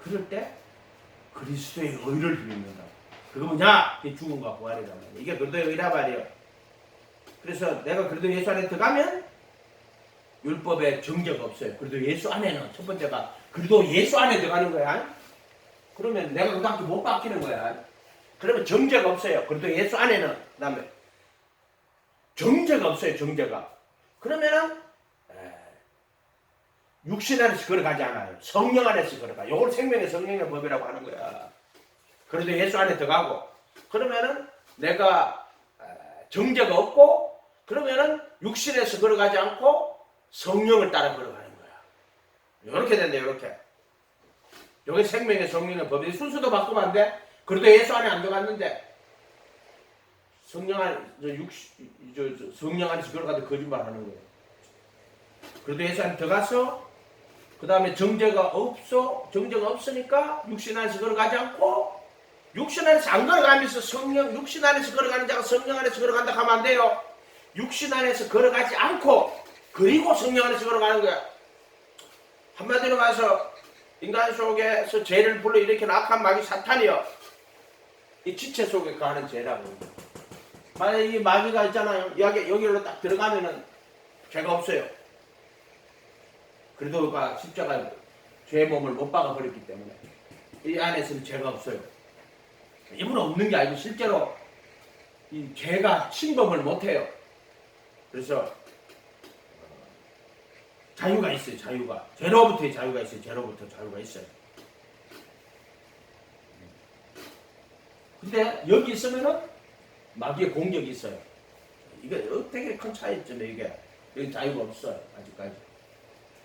그럴 때 그리스도의 의를 드립니다. 그거 뭐냐? 이게 죽음과 부활이란 말이에요. 이게 그리스도의 의란 말이에요. 그래서 내가 그래도 예수 안에 들어가면 율법에 정죄가 없어요. 그래도 예수 안에는 첫 번째가 그래도 예수 안에 들어가는 거야. 그러면 내가 그 밖에 못 바뀌는 거야. 그러면 정죄가 없어요. 그래도 예수 안에는 그다음에 정죄가 없어요. 정죄가. 그러면은 육신 안에서 걸어가지 않아요. 성령 안에서 걸어가. 요걸 생명의 성령의 법이라고 하는 거야. 그래도 예수 안에 들어가고 그러면은 내가 정죄가 없고 그러면은 육신에서 걸어가지 않고 성령을 따라 걸어가는 거야. 요렇게 된대 요렇게. 요게 생명의 성령의 법이 순서도 바꾸면 안 돼. 그래도 예수 안에 안 들어갔는데 성령 안에서 걸어가도 거짓말 하는 거예요. 그래도 예수 안에 들어가서 그 다음에 정죄가 없으니까 육신 안에서 걸어가지 않고 육신 안에서 안 걸어가면서 육신 안에서 걸어가는 자가 성령 안에서 걸어간다 하면 안 돼요. 육신 안에서 걸어가지 않고 그리고 성령 안에서 걸어가는 거야. 한마디로 가서 인간 속에서 죄를 불러일으키는 악한 마귀 사탄이요. 이 지체 속에 가는 죄라고. 만약에 이 마귀가 있잖아요. 여기로 딱 들어가면은 죄가 없어요. 그래도 십자가 죄의 몸을 못 박아버렸기 때문에 이 안에서는 죄가 없어요. 일부러 없는 게 아니고 실제로 이 죄가 침범을 못해요. 그래서 자유가 있어요. 자유가. 죄로부터의 자유가 있어요. 죄로부터 자유가 있어요. 근데 여기 있으면은 마귀의 공격이 있어요. 이게 되게 큰 차이점이에요. 이게 여기 자유가 없어요. 아직까지.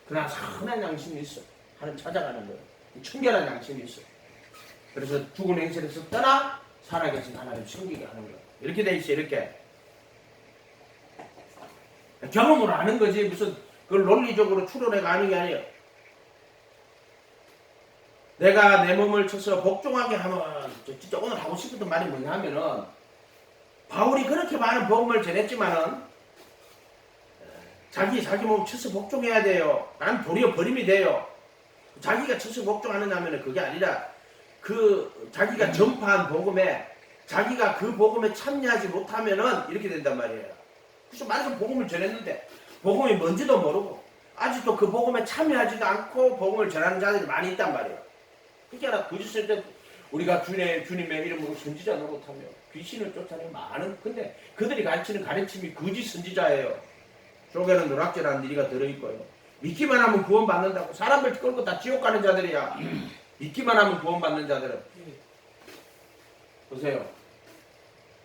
그러나 선한 양심이 있어. 하나님 찾아가는 거예요. 청결한 양심이 있어. 그래서 죽은 행실에서 떠나 살아계신 하나님 섬기게 하는 거예요. 이렇게 돼 있어요. 이렇게. 경험으로 아는 거지 무슨 그걸 논리적으로 추론해가 아는 게 아니에요. 내가 내 몸을 쳐서 복종하게 하면 진짜 오늘 하고 싶었던 말이 뭐냐 하면은 바울이 그렇게 많은 복음을 전했지만은 자기 몸 쳐서 복종해야 돼요. 난 도리어 버림이 돼요. 자기가 쳐서 복종하느냐면은 그게 아니라 그 자기가 전파한 복음에 자기가 그 복음에 참여하지 못하면은 이렇게 된단 말이에요. 그래서 말해서 복음을 전했는데 복음이 뭔지도 모르고 아직도 그 복음에 참여하지도 않고 복음을 전하는 자들이 많이 있단 말이에요. 그러니까 거짓을 때 우리가 주님의 이름으로 선지자 노릇하며 귀신을 쫓아내는 많은 근데 그들이 가르치는 가르침이 거짓 선지자예요. 속에는 노략질하는 일이가 들어있고요. 믿기만 하면 구원받는다고 사람들 끌고 다 지옥 가는 자들이야. 믿기만 하면 구원받는 자들은 보세요.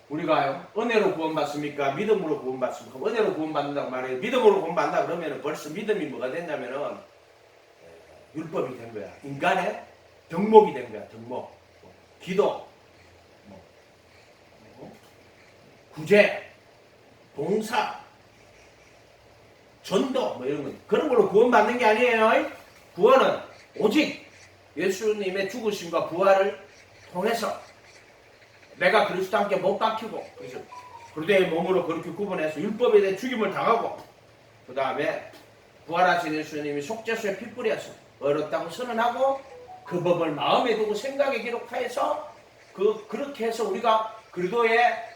우리가요 은혜로 구원받습니까? 믿음으로 구원받습니까? 은혜로 구원받는다고 말해요. 믿음으로 구원받는다 그러면 벌써 믿음이 뭐가 됐냐면은 율법이 된 거야. 인간의 덕목이 된 거야. 덕목. 기도, 구제, 봉사, 전도 이런 거 그런 걸로 구원받는 게 아니에요. 구원은 오직 예수님의 죽으심과 부활을 통해서 내가 그리스도 함께 못 박히고 그래서 그리스도의 몸으로 그렇게 구분해서 율법에 대해 죽임을 당하고 그 다음에 부활하신 예수님이 속죄수에 피 뿌려서 얻었다고 선언하고 그 법을 마음에 두고 생각에 기록하여서 그렇게 해서 우리가 그리스도의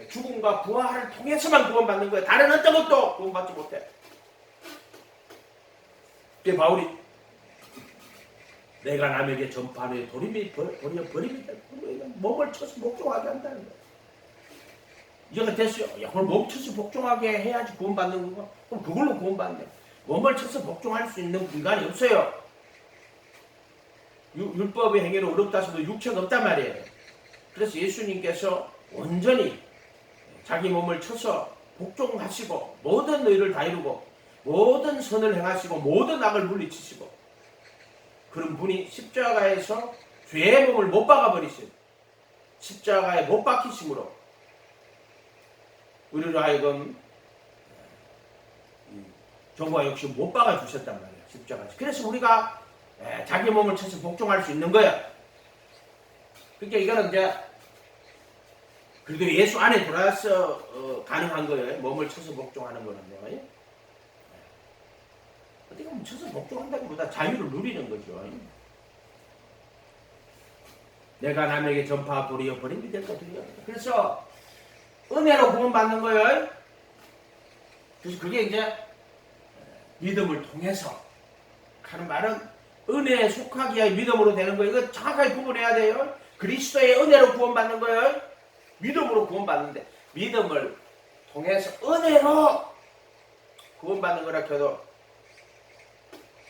죽음과 부활을 통해서만 구원받는 거예요. 다른 어떤 것도 구원받지 못해. 그게 바울이 내가 남에게 전파하는 도리어 버림이 될 몸을 쳐서 복종하게 한다는 거예요. 이제가 됐어요. 야, 그럼 몸 쳐서 복종하게 해야지 구원받는 건가? 그럼 그걸로 구원받네. 몸을 쳐서 복종할 수 있는 인간이 없어요. 율법의 행위는 어렵다 해도 육체가 없단 말이에요. 그래서 예수님께서 온전히 자기 몸을 쳐서 복종하시고 모든 의를 다 이루고 모든 선을 행하시고 모든 악을 물리치시고 그런 분이 십자가에서 죄의 몸을 못 박아버리신 십자가에 못 박히심으로 우리로 하여금 저와 역시 못 박아주셨단 말이에요. 십자가에서. 그래서 우리가 자기 몸을 쳐서 복종할 수 있는 거예요. 그러니까 이거는 이제 그래도 예수 안에 들어와서 가능한 거예요. 몸을 쳐서 복종하는 거는요. 어떻게 보면 쳐서 복종한다기보다 자유를 누리는 거죠. 내가 남에게 전파 도리어 버림이 될 것들이요. 그래서 은혜로 구원받는 거예요. 그래서 그게 이제 믿음을 통해서 하는 말은 은혜에 속하기야 믿음으로 되는 거예요. 이거 정확하게 구분해야 돼요. 그리스도의 은혜로 구원받는 거예요. 믿음으로 구원받는데 믿음을 통해서 은혜로 구원받는 거라 해도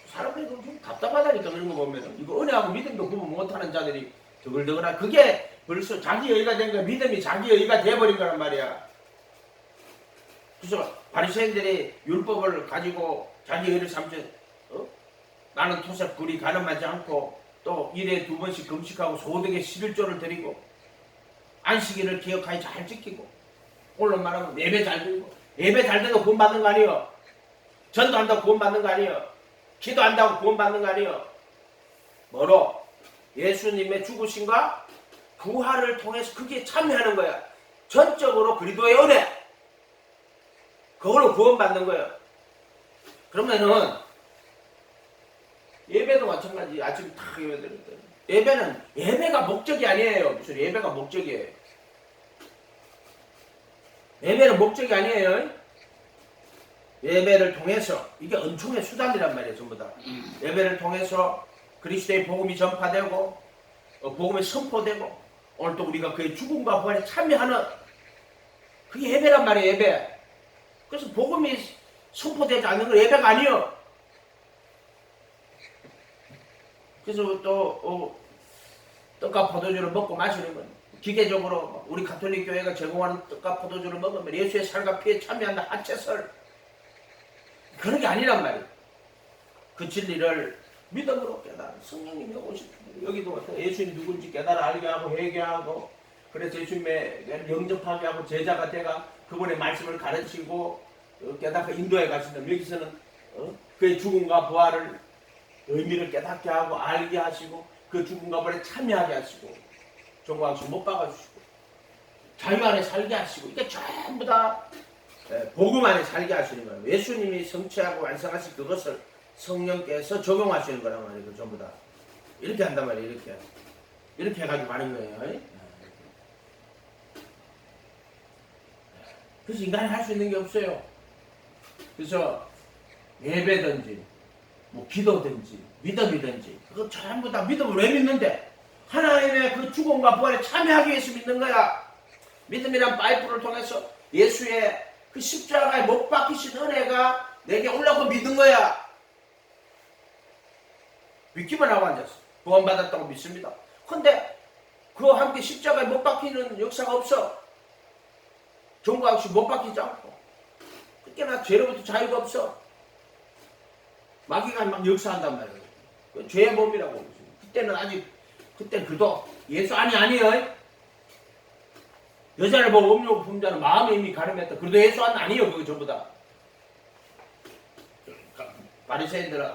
사람들이 좀 답답하다니까 그런 거 보면은. 이거 은혜하고 믿음도 구분 못하는 자들이 더글더글한 그게 벌써 자기 의가 된 거야. 믿음이 자기 의가 돼버린 거란 말이야. 그래서 바리새인들이 율법을 가지고 자기 의를 삼죠. 나는 토색 불이 가늠하지 않고 또 일에 2번씩 금식하고 소득에 11조를 드리고 안식일을 기억하여 잘 지키고 오늘 말하면 예배 잘 드리고 예배 잘 드리고 구원 받는 거 아니에요. 전도한다고 구원 받는 거 아니에요. 기도한다고 구원 받는 거 아니에요. 뭐로? 예수님의 죽으심과 부활을 통해서 그게 참여하는 거야. 전적으로 그리스도의 은혜. 그걸로 구원받는 거예요. 그러면은 예배도 마찬가지. 아침에 탁 예배 드릴 때 예배는 예배가 목적이 아니에요. 무슨 예배가 목적이에요. 예배는 목적이 아니에요. 예배를 통해서 이게 은총의 수단이란 말이에요. 전부 다. 예배를 통해서 그리스도의 복음이 전파되고 복음이 선포되고 오늘 또 우리가 그의 죽음과 부활에 참여하는 그게 예배란 말이에요. 예배. 그래서 복음이 선포되지 않는 건 예배가 아니에요. 그래서 또 떡과 포도주를 먹고 마시는 건 기계적으로 우리 가톨릭 교회가 제공하는 떡과 포도주를 먹으면 예수의 살과 피에 참여한다 하체설 그런 게 아니란 말이에요. 그 진리를 믿음으로 깨달아 성령님이 오시고 여기도 예수님이 누군지 깨달아 알게 하고 회개하고 그래서 예수님의 영접하게 하고 제자가 돼가 그분의 말씀을 가르치고 깨닫고 인도해 가시는 여기서는 그의 죽음과 부활을 의미를 깨닫게 하고 알게 하시고 그 죽음과 부활에 참여하게 하시고 종광수 못 박아주시고 자유 안에 살게 하시고 이게 전부 다 복음 안에 살게 하시는 거예요. 예수님이 성취하고 완성하신 그것을 성령께서 적용하시는 거란 말이에요. 전부 다 이렇게 한단 말이에요. 이렇게 해가지고 하는 거예요. 그래서 인간이 할 수 있는 게 없어요. 그래서 예배든지 뭐 기도든지 믿음이든지 그거 전부 다 믿음을 왜 믿는데? 하나님의 그 죽음과 부활에 참여하기 위해서 믿는 거야. 믿음이란 파이프를 통해서 예수의 그 십자가에 못 박히신 은혜가 내게 올라오고 믿는 거야. 믿기만 하고 앉았어. 구원받았다고 믿습니다. 근데 그와 함께 십자가에 못 박히는 역사가 없어. 종과 없이 못 박히지 않고 그때나 죄로부터 자유가 없어. 마귀가 막 역사한단 말이에요. 그 죄의 몸이라고. 그때는 아직 그때 그도 예수 아니에요. 여자를 보고 음욕을 품자는 마음에 이미 가름했다. 그래도 예수 아니에요. 그거 전부 다. 바리새인들은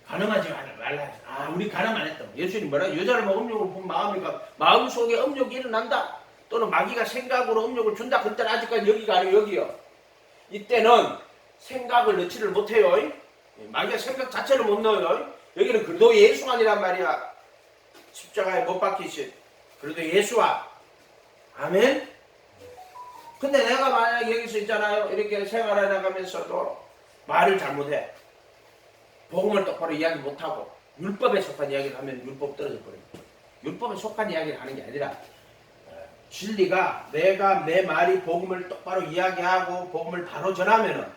가늠하지 말라. 우리 가늠 안 했다. 예수님 뭐라? 여자를 보고 음욕을 품으면 마음 속에 음욕이 일어난다. 또는 마귀가 생각으로 음욕을 준다. 그때는 아직까지 여기가 아니에요. 여기요. 이때는 생각을 넣지를 못해요. 마귀가 생각 자체를 못 넣어요. 여기는 그래도 예수 아니란 말이야. 십자가에 못 박히신 그래도 예수와 아멘. 근데 내가 만약에 여기서 있잖아요. 이렇게 생활해 나가면서도 말을 잘못해. 복음을 똑바로 이야기 못하고 율법에 속한 이야기를 하면 율법 떨어져 버려요. 율법에 속한 이야기를 하는 게 아니라 진리가 내가 내 말이 복음을 똑바로 이야기하고 복음을 바로 전하면은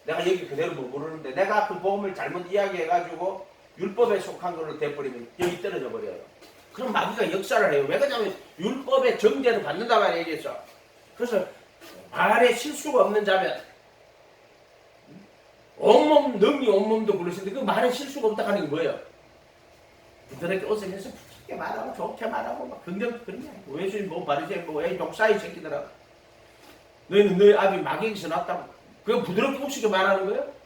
내가 여기 그대로 모르는데 내가 그 복음을 잘못 이야기해가지고 율법에 속한 걸로 돼버리면 여기 떨어져 버려요. 그럼 마귀가 역사를 해요. 왜 그러냐면 율법의 정죄를 받는다 말이에요. 얘기해서. 그래서 말에 실수가 없는 자면 온몸 능이 온몸도 굴르시는데 그 말에 실수가 없다 하는 게 뭐예요? 그들에게 옷을 해서 부드럽게 말하고 좋게 말하고 막 긍정 그런 게 아니고 예수님 뭐 바리새인 뭐 에이 독사이 새끼들아 너희는 너희 아비 마귀에게서 났다고 그거 부드럽게 혹시게 말하는 거예요?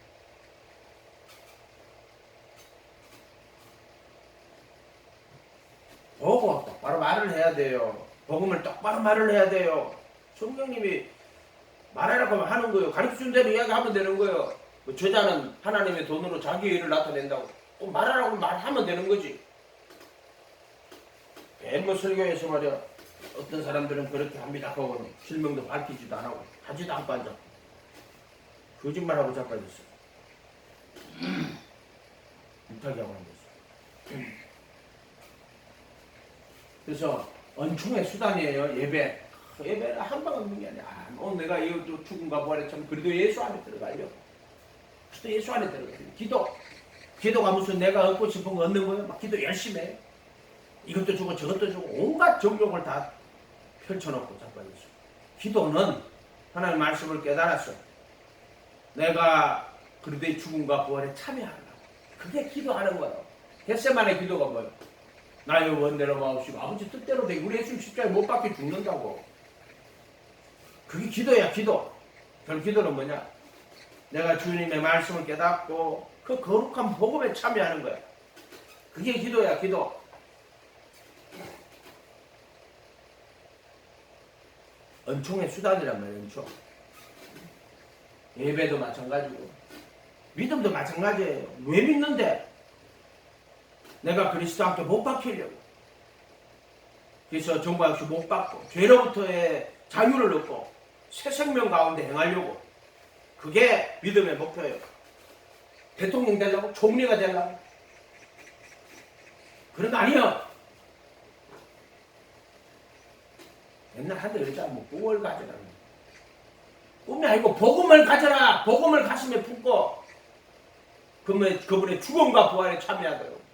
보고 똑바로 말을 해야 돼요. 복음을 똑바로 말을 해야 돼요. 성령님이 말하라고 하는 거예요. 가르쳐준 대로 이야기하면 되는 거예요. 뭐 저자는 하나님의 돈으로 자기의 일을 나타낸다고 말하라고 말하면 되는 거지. 뭐 설교에서 말이야 어떤 사람들은 그렇게 합니다 하고 실명도 밝히지도 안 하고 하지도 않고 앉아 거짓말하고 자빠졌어. 못하게 하고 앉았어. 그래서 은총의 수단이에요. 예배는 한 방 없는 게 아니야. 오늘 내가 이것도 죽음과 부활에 참 그래도 예수 안에 들어가려고. 그래도 예수 안에 들어가려고. 기도가 무슨 내가 얻고 싶은 거 얻는 거예요? 막 기도 열심히 해. 이것도 주고 저것도 주고 온갖 정욕을 다 펼쳐놓고 자빠졌어. 기도는 하나님의 말씀을 깨달았어. 내가 그리스도의 죽음과 부활에 참여하려고. 그게 기도하는 거예요. 겟세마네 기도가 뭐예요? 나의 원대로 마옵시고 아버지 뜻대로 되게 우리 예수님 십자가에 못 박혀 죽는다고. 그게 기도야, 기도. 그 기도는 뭐냐? 내가 주님의 말씀을 깨닫고 그 거룩한 복음에 참여하는 거야. 그게 기도야, 기도. 은총의 수단이란 말이야, 은총. 예배도 마찬가지고 믿음도 마찬가지예요. 왜 믿는데? 내가 그리스도 함께 못 박히려고. 그래서 정부 역시 못 받고 죄로부터의 자유를 얻고 새 생명 가운데 행하려고. 그게 믿음의 목표예요. 대통령 되려고? 총리가 되려고? 그런 거 아니에요. 맨날 한대 그러자 뭐 꿈을 가져라. 꿈이 아니고 복음을 가져라. 복음을 가슴에 품고 그분의 죽음과 부활에 참여하도록.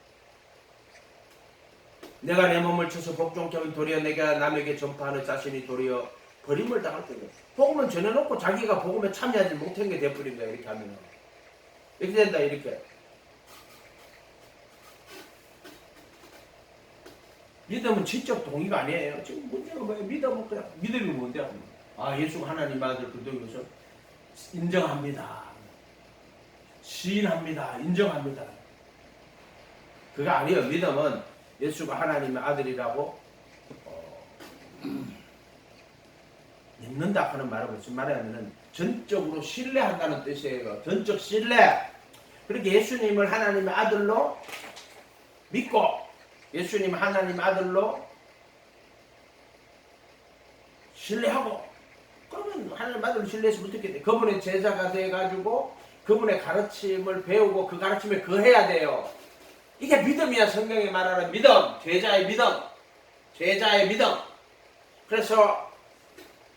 내가 내 몸을 쳐서 복종케 하면 도리어 내가 남에게 전파하는 자신이 도리어 버림을 당할 거예요. 복음은 전해놓고 자기가 복음에 참여하지 못한 게 돼버린 거야. 이렇게 하면 이렇게 된다. 이렇게 믿음은 지적 동의가 아니에요. 지금 문제가 뭐예요? 믿음은 그냥 믿음이 뭔데? 아, 예수가 하나님 아들 그것을 인정합니다. 시인합니다. 인정합니다. 그거 아니에요. 믿음은 예수가 하나님의 아들이라고 믿는다 하는 말은 무슨 말이냐면 전적으로 신뢰한다는 뜻이에요. 전적 신뢰. 그렇게 예수님을 하나님의 아들로 믿고 예수님 하나님 아들로 신뢰하고 그러면 하나님 아들로 신뢰해서 어떻게 돼? 그분의 제자가 돼가지고 그분의 가르침을 배우고 그 가르침에 거해야 돼요. 이게 믿음이야. 성경에 말하는 믿음. 제자의 믿음. 제자의 믿음. 그래서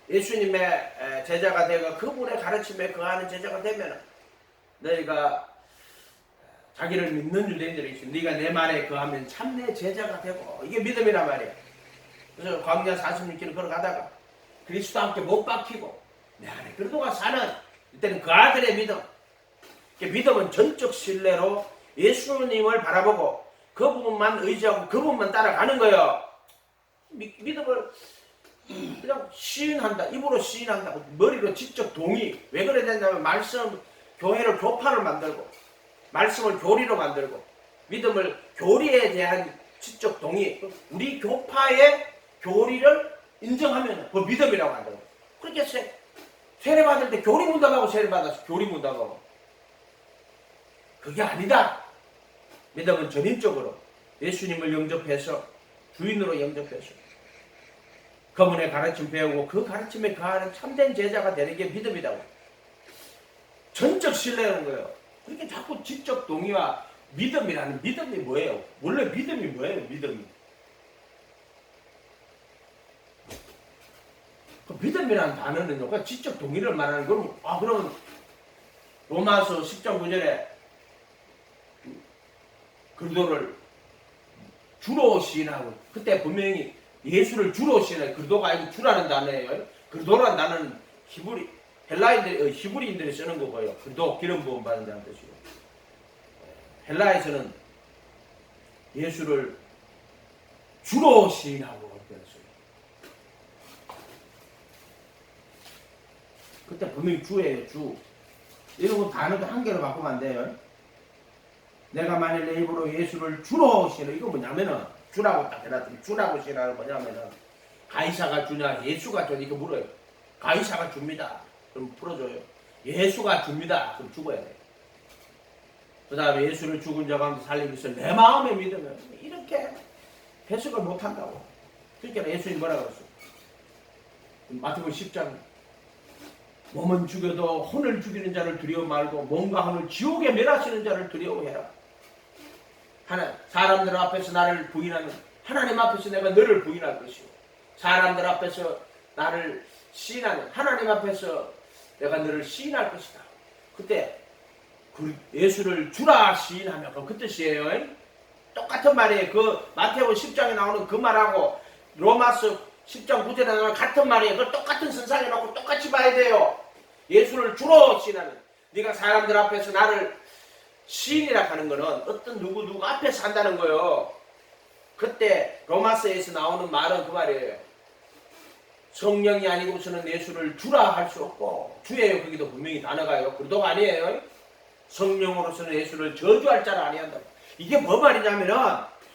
예수님의 제자가 되고 그분의 가르침에 거하는 제자가 되면 너희가 자기를 믿는 유대인들이 있어. 네가 내 말에 거하면 참내 제자가 되고. 이게 믿음이란 말이야. 그래서 광야 46km 걸어가다가 그리스도 함께 못 박히고 내 안에 그리스도가 사는 이때는 그 아들의 믿음. 믿음은 전적 신뢰로 예수님을 바라보고 그분만 의지하고 그분만 따라가는 거예요. 믿음을 그냥 시인한다. 입으로 시인한다. 머리로 직접 동의. 왜 그래야 된다면 말씀, 교회를 교파를 만들고 말씀을 교리로 만들고 믿음을 교리에 대한 지적 동의. 우리 교파의 교리를 인정하면 그걸 믿음이라고 한다고. 그렇게 세례받을 때 교리 문답하고 세례받아서 교리 문답하고. 그게 아니다. 믿음은 전인적으로 예수님을 영접해서 주인으로 영접해서 그분의 가르침 배우고 그 가르침에 거하는 참된 제자가 되는 게 믿음이라고. 전적 신뢰하는 거예요. 그렇게 자꾸 지적 동의와 믿음이라는 믿음이 뭐예요? 원래 믿음이 뭐예요? 믿음이. 그 믿음이라는 단어는요, 그 지적 동의를 말하는 거는, 그러면 로마서 10장 9절에 그리스도를 주로 시인하고, 그때 분명히 예수를 주로 시인하고, 그리스도가 아니고 주라는 단어예요. 그리스도라는 단어는 히브리인들이 쓰는 거고요. 그리스도 기름 부음 받은 자는 뜻이고. 헬라에서는 예수를 주로 시인하고 그랬어요. 그때 분명히 주예요, 주. 이런 거 단어도 한 개로 바꾸면 안 돼요. 내가 만일 내 입으로 예수를 주로 시인해, 이거 뭐냐면은, 주라고 딱 해놨더니, 주라고 시인하는 뭐냐면은, 가이사가 주냐, 예수가 주냐, 이거 물어요. 가이사가 줍니다. 그럼 풀어줘요. 예수가 줍니다. 그럼 죽어야 돼요. 그 다음에 예수를 죽은 자 가운데 살리기 위해서 내 마음에 믿으면 이렇게 해석을 못한다고. 그러니까 예수님 뭐라고 그랬어요? 마태복음 10장 몸은 죽여도 혼을 죽이는 자를 두려워 말고 몸과 혼을 지옥에 멸하시는 자를 두려워해라. 사람들 앞에서 나를 부인하는 하나님 앞에서 내가 너를 부인할 것이고 사람들 앞에서 나를 시인하는 하나님 앞에서 내가 너를 시인할 것이다. 그때 예수를 주라 시인하면 그 뜻이에요. 똑같은 말이에요. 그 마태복음 10장에 나오는 그 말하고 로마서 10장 9절에 나오는 같은 말이에요. 그 똑같은 선상에 놓고 똑같이 봐야 돼요. 예수를 주로 시인하면, 네가 사람들 앞에서 나를 시인이라 하는 거는 어떤 누구 앞에서 한다는 거예요. 그때 로마서에서 나오는 말은 그 말이에요. 성령이 아니고서는 예수를 주라 할 수 없고, 주예요 거기도 분명히 단어가요. 그도가 아니에요. 성령으로서는 예수를 저주할 자를 아니한다. 이게 뭐 말이냐면은,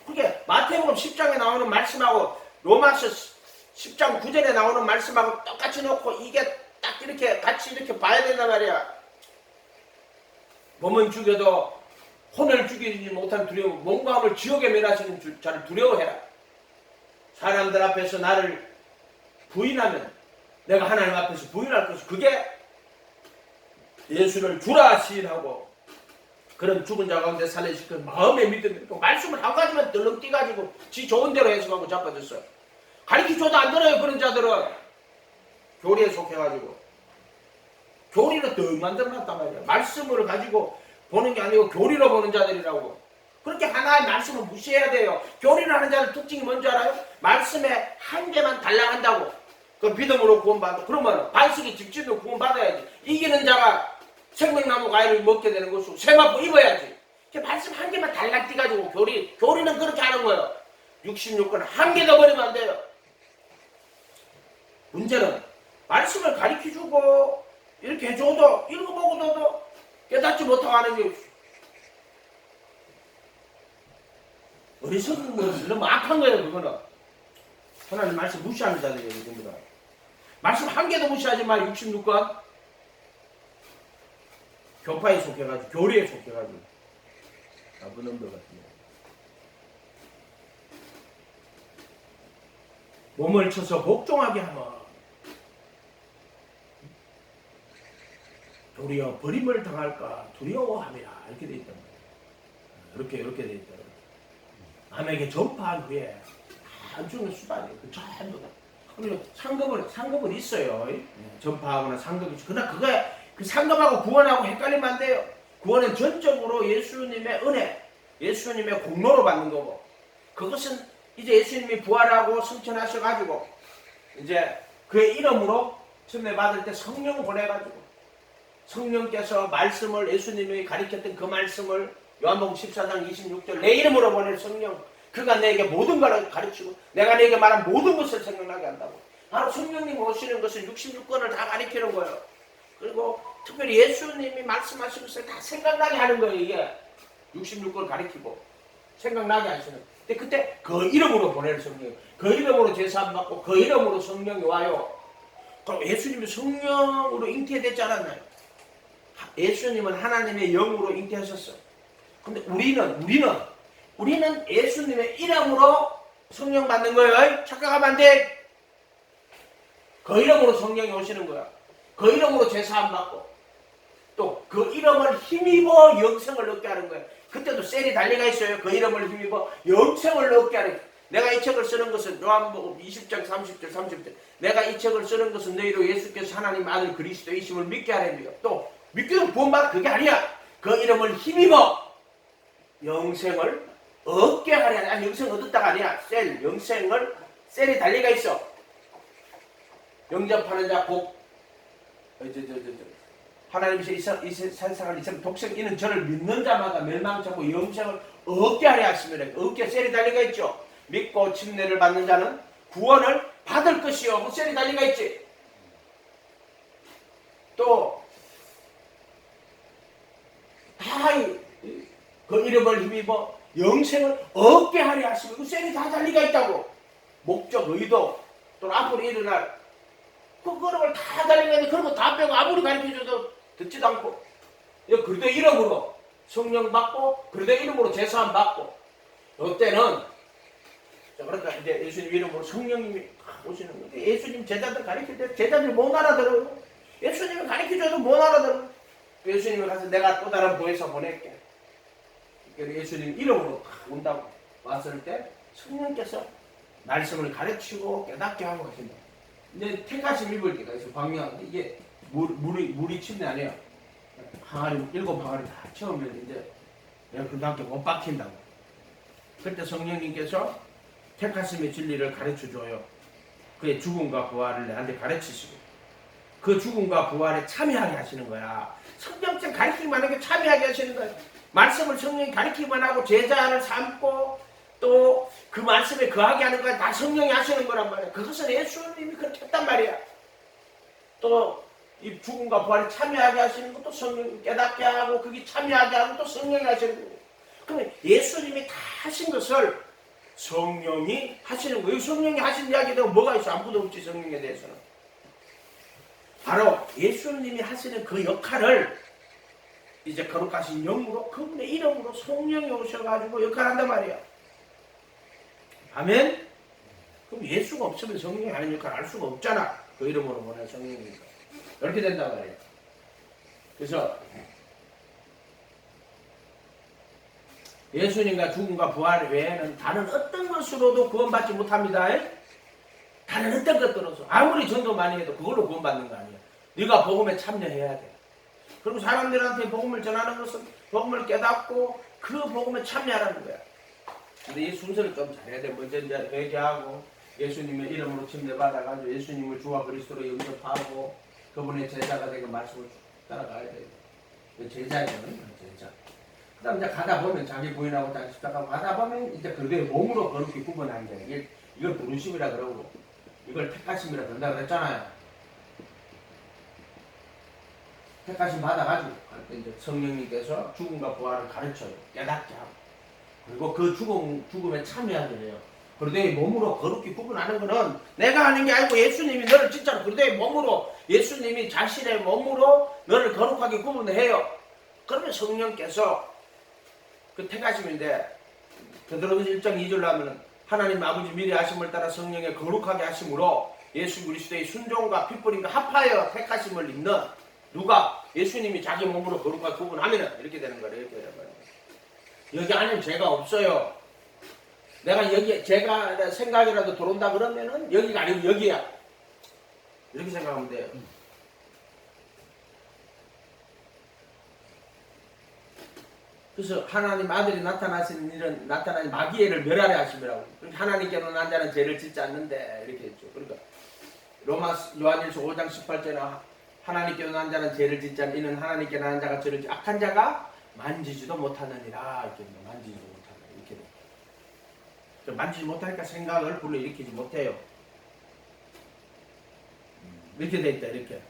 그게 마태복음 10장에 나오는 말씀하고 로마서 10장 9절에 나오는 말씀하고 똑같이 놓고 이게 딱 이렇게 같이 이렇게 봐야 된단 말이야. 몸은 죽여도 혼을 죽이지 못한 두려움, 몸과 함을 지옥에 멸하시는 자를 두려워해라. 사람들 앞에서 나를 부인하면 내가 하나님 앞에서 부인할 것이, 그게 예수를 주라 시인하고 그런 죽은 자 가운데 살려시킨 마음의 믿음. 말씀을 한 가지만 덜렁 띄가지고 지 좋은 대로 해석하고 자빠졌어요. 가르쳐줘도 안 들어요. 그런 자들은 교리에 속해가지고 교리를 더 만들어놨단 말이야. 말씀을 가지고 보는 게 아니고 교리로 보는 자들이라고. 그렇게 하나의 말씀을 무시해야 돼요. 교리를 하는 자들 특징이 뭔지 알아요? 말씀에 한 개만 달라한다고. 그 믿음으로 구원받아. 그러면 반석이 직진으로 구원받아야지. 이기는 자가 생명나무 과일을 먹게 되는 것이고 세마포 입어야지. 말씀 한 개만 달랑 띄가지고 교리는 그렇게 하는 거예요. 66권 한 개 더 버리면 안 돼요. 문제는 말씀을 가르쳐주고 이렇게 해줘도 읽어보고도 깨닫지 못하고 하는 게 어리석은 것은 너무 악한 거예요. 그거는 하나님 말씀 무시하는 자들이에요. 전부 다. 말씀 한 개도 무시하지 마. 66권 교파에 속해가지고 교리에 속해가지고 나쁜 놈들 같은 거. 몸을 쳐서 복종하게 하면 도리어 버림을 당할까 두려워함이라. 이렇게 돼 있단 말이에요. 이렇게 돼 있다. 남에게 전파한 후에 나중에 수단이에요. 그 전부 다. 그리고 상급은 있어요. 전파하거나 상급이 있어요. 그러나 그 상급하고 구원하고 헷갈리면 안 돼요. 구원은 전적으로 예수님의 은혜, 예수님의 공로로 받는 거고, 그것은 이제 예수님이 부활하고 승천하셔가지고 이제 그의 이름으로 천대 받을 때 성령을 보내가지고 성령께서 말씀을, 예수님이 가르쳤던 그 말씀을 요한복음 14장 26절 내 이름으로 보낼 성령, 그가 내게 모든 걸 가르치고 내가 내게 말한 모든 것을 생각나게 한다고. 바로 성령님 오시는 것은 66권을 다 가르치는 거예요. 그리고 특별히 예수님이 말씀하신 것을 다 생각나게 하는 거예요. 이게 66권 가르치고 생각나게 하시는. 근데 그때 그 이름으로 보낼 성령, 그 이름으로 제사함 받고 그 이름으로 성령이 와요. 그럼 예수님이 성령으로 잉태됐지 않았나요? 예수님은 하나님의 영으로 잉태하셨어. 근데 우리는 예수님의 이름으로 성령 받는 거예요. 착각하면 안 돼. 그 이름으로 성령이 오시는 거야. 그 이름으로 제사함 받고 또 그 이름을 힘입어 영생을 얻게 하는 거예요. 그때도 셀이 달리가 있어요. 그 이름을 힘입어 영생을 얻게 하는 거예요. 내가 이 책을 쓰는 것은 요한복음 20장 30절 내가 이 책을 쓰는 것은 너희로 예수께서 하나님 아들 그리스도이심을 믿게 하는 거예요. 또 믿기는 구원받아. 그게 아니야. 그 이름을 힘입어 영생을 얻게 하려. 아니 영생 얻었다가 아니야. 셀이 달리가 있어. 영접하는 자 복 하나님께서 이 세상을 이처럼 독생 이는 저를 믿는 자마다 멸망치 않고 영생을 얻게 하려 하시며 얻게 셀이 달리가 있죠. 믿고 침례를 받는 자는 구원을 받을 것이요. 그 셀이 달리가 있지. 또 다 그 이름을 힘입어 영생을 얻게 하려 하시며 그 셀이 다 달리가 있다고. 목적, 의도, 또 앞으로 일어날 그런 걸 다 달리가 있는데 그런 거 다 빼고 아무리 가르쳐줘도 듣지도 않고 그리스도 이름으로 성령 받고 그리스도 이름으로 제사함 받고 이때는 그러니까 이제 예수님 이름으로 성령님이 오시는 거예요. 예수님 제자들 가르칠 때 제자들이 못 알아들어요. 예수님이 가르쳐줘도 못 알아들어요. 예수님이 가서 내가 또 다른 보혜사 보낼게. 예수님 이름으로 온다고 왔을 때 성령께서 말씀을 가르치고 깨닫게 하고 하신다. 근데 택하심 입을 때가 있어. 광명한데 이게 물이 침대 아니에요. 일곱 항아리 다 채우면 이제 내가 고등학교 못 박힌다고. 그때 성령님께서 택하심의 진리를 가르쳐줘요. 그의 죽음과 부활을 내한테 가르치시고 그 죽음과 부활에 참여하게 하시는 거야. 성경책 가르치기만 하게 참여하게 하시는 거야. 말씀을 성령이 가르치기만 하고 제자를 삼고 또 그 말씀에 거하게 하는 거야. 다 성령이 하시는 거란 말이야. 그것은 예수님이 그렇게 했단 말이야. 또 이 죽음과 부활에 참여하게 하시는 것도 성령이 깨닫게 하고 거기 참여하게 하고 또 성령이 하시는 거예요. 그러면 예수님이 다 하신 것을 성령이 하시는 거예요. 성령이 하신 이야기가 뭐가 있어? 아무도 없지. 성령에 대해서는. 바로 예수님이 하시는 그 역할을 이제 거룩하신 영으로 그분의 이름으로 성령이 오셔가지고 역할한단 말이야. 아멘? 그럼 예수가 없으면 성령이 하는 역할을 알 수가 없잖아. 그 이름으로 보낸 성령이니까. 이렇게 된단 말이야. 그래서 예수님과 죽음과 부활 외에는 다른 어떤 것으로도 구원받지 못합니다. 다른 어떤 것들로서 아무리 전도 많이 해도 그걸로 구원받는 거 아니야. 네가 복음에 참여해야 돼. 그리고 사람들한테 복음을 전하는 것은 복음을 깨닫고 그 복음에 참여하라는 거야. 근데 이 순서를 좀 잘해야 돼. 먼저 이제 회개하고 예수님의 이름으로 침례받아가지고 예수님을 주와 그리스도로 영접하고 그분의 제자가 되고 말씀을 따라가야 돼. 제자예요. 제자. 그 다음 이제 가다 보면 자기 부인하고 자기 십자가하고 가다 보면 이제 그게 몸으로 거룩히 구분한 게 이걸 부르심이라 그러고 이걸 택하심이라 그런다 그랬잖아요. 택하심 받아가지고 이제 성령님께서 죽음과 부활을 가르쳐요. 깨닫게 하고 그리고 그 죽음에 참여하게 해요. 그런데 몸으로 거룩히 구분하는 거는 내가 하는 게 아니고 예수님이 너를 진짜로 그런데 몸으로 예수님이 자신의 몸으로 너를 거룩하게 구분해요. 그러면 성령께서 그 택하심인데 베드로전서 1장 2절로 하면은 하나님 아버지 미리 하심을 따라 성령의 거룩하게 하심으로 예수 그리스도의 순종과 핏불임과 합하여 택하심을 입는 누가 예수님이 자기 몸으로 거룩하게 구분하면은 이렇게 되는 거예요. 이렇게 되는 거예요. 여기 안에 죄가 없어요. 내가 여기 제가 생각이라도 들어온다 그러면은 여기가 아니고 여기야. 이렇게 생각하면 돼요. 그래서 하나님 아들이 나타나신 일은 나타나신 마귀를 멸하려 하심이라고. 그러니까 하나님께는 난 자는 죄를 짓지 않는데 이렇게 했죠. 그러니까 요한일서 5장 18절에 하나님께는 난 자는 죄를 짓지 않는 이는 하나님께 난 자가 죄를 짓지 악한 자가 만지지도 못하느니라. 이렇게 만지지도 못하는 이렇게 돼. 만지지 못하니까 생각을 불러일으키지 못해요. 이렇게 돼 있다. 이렇게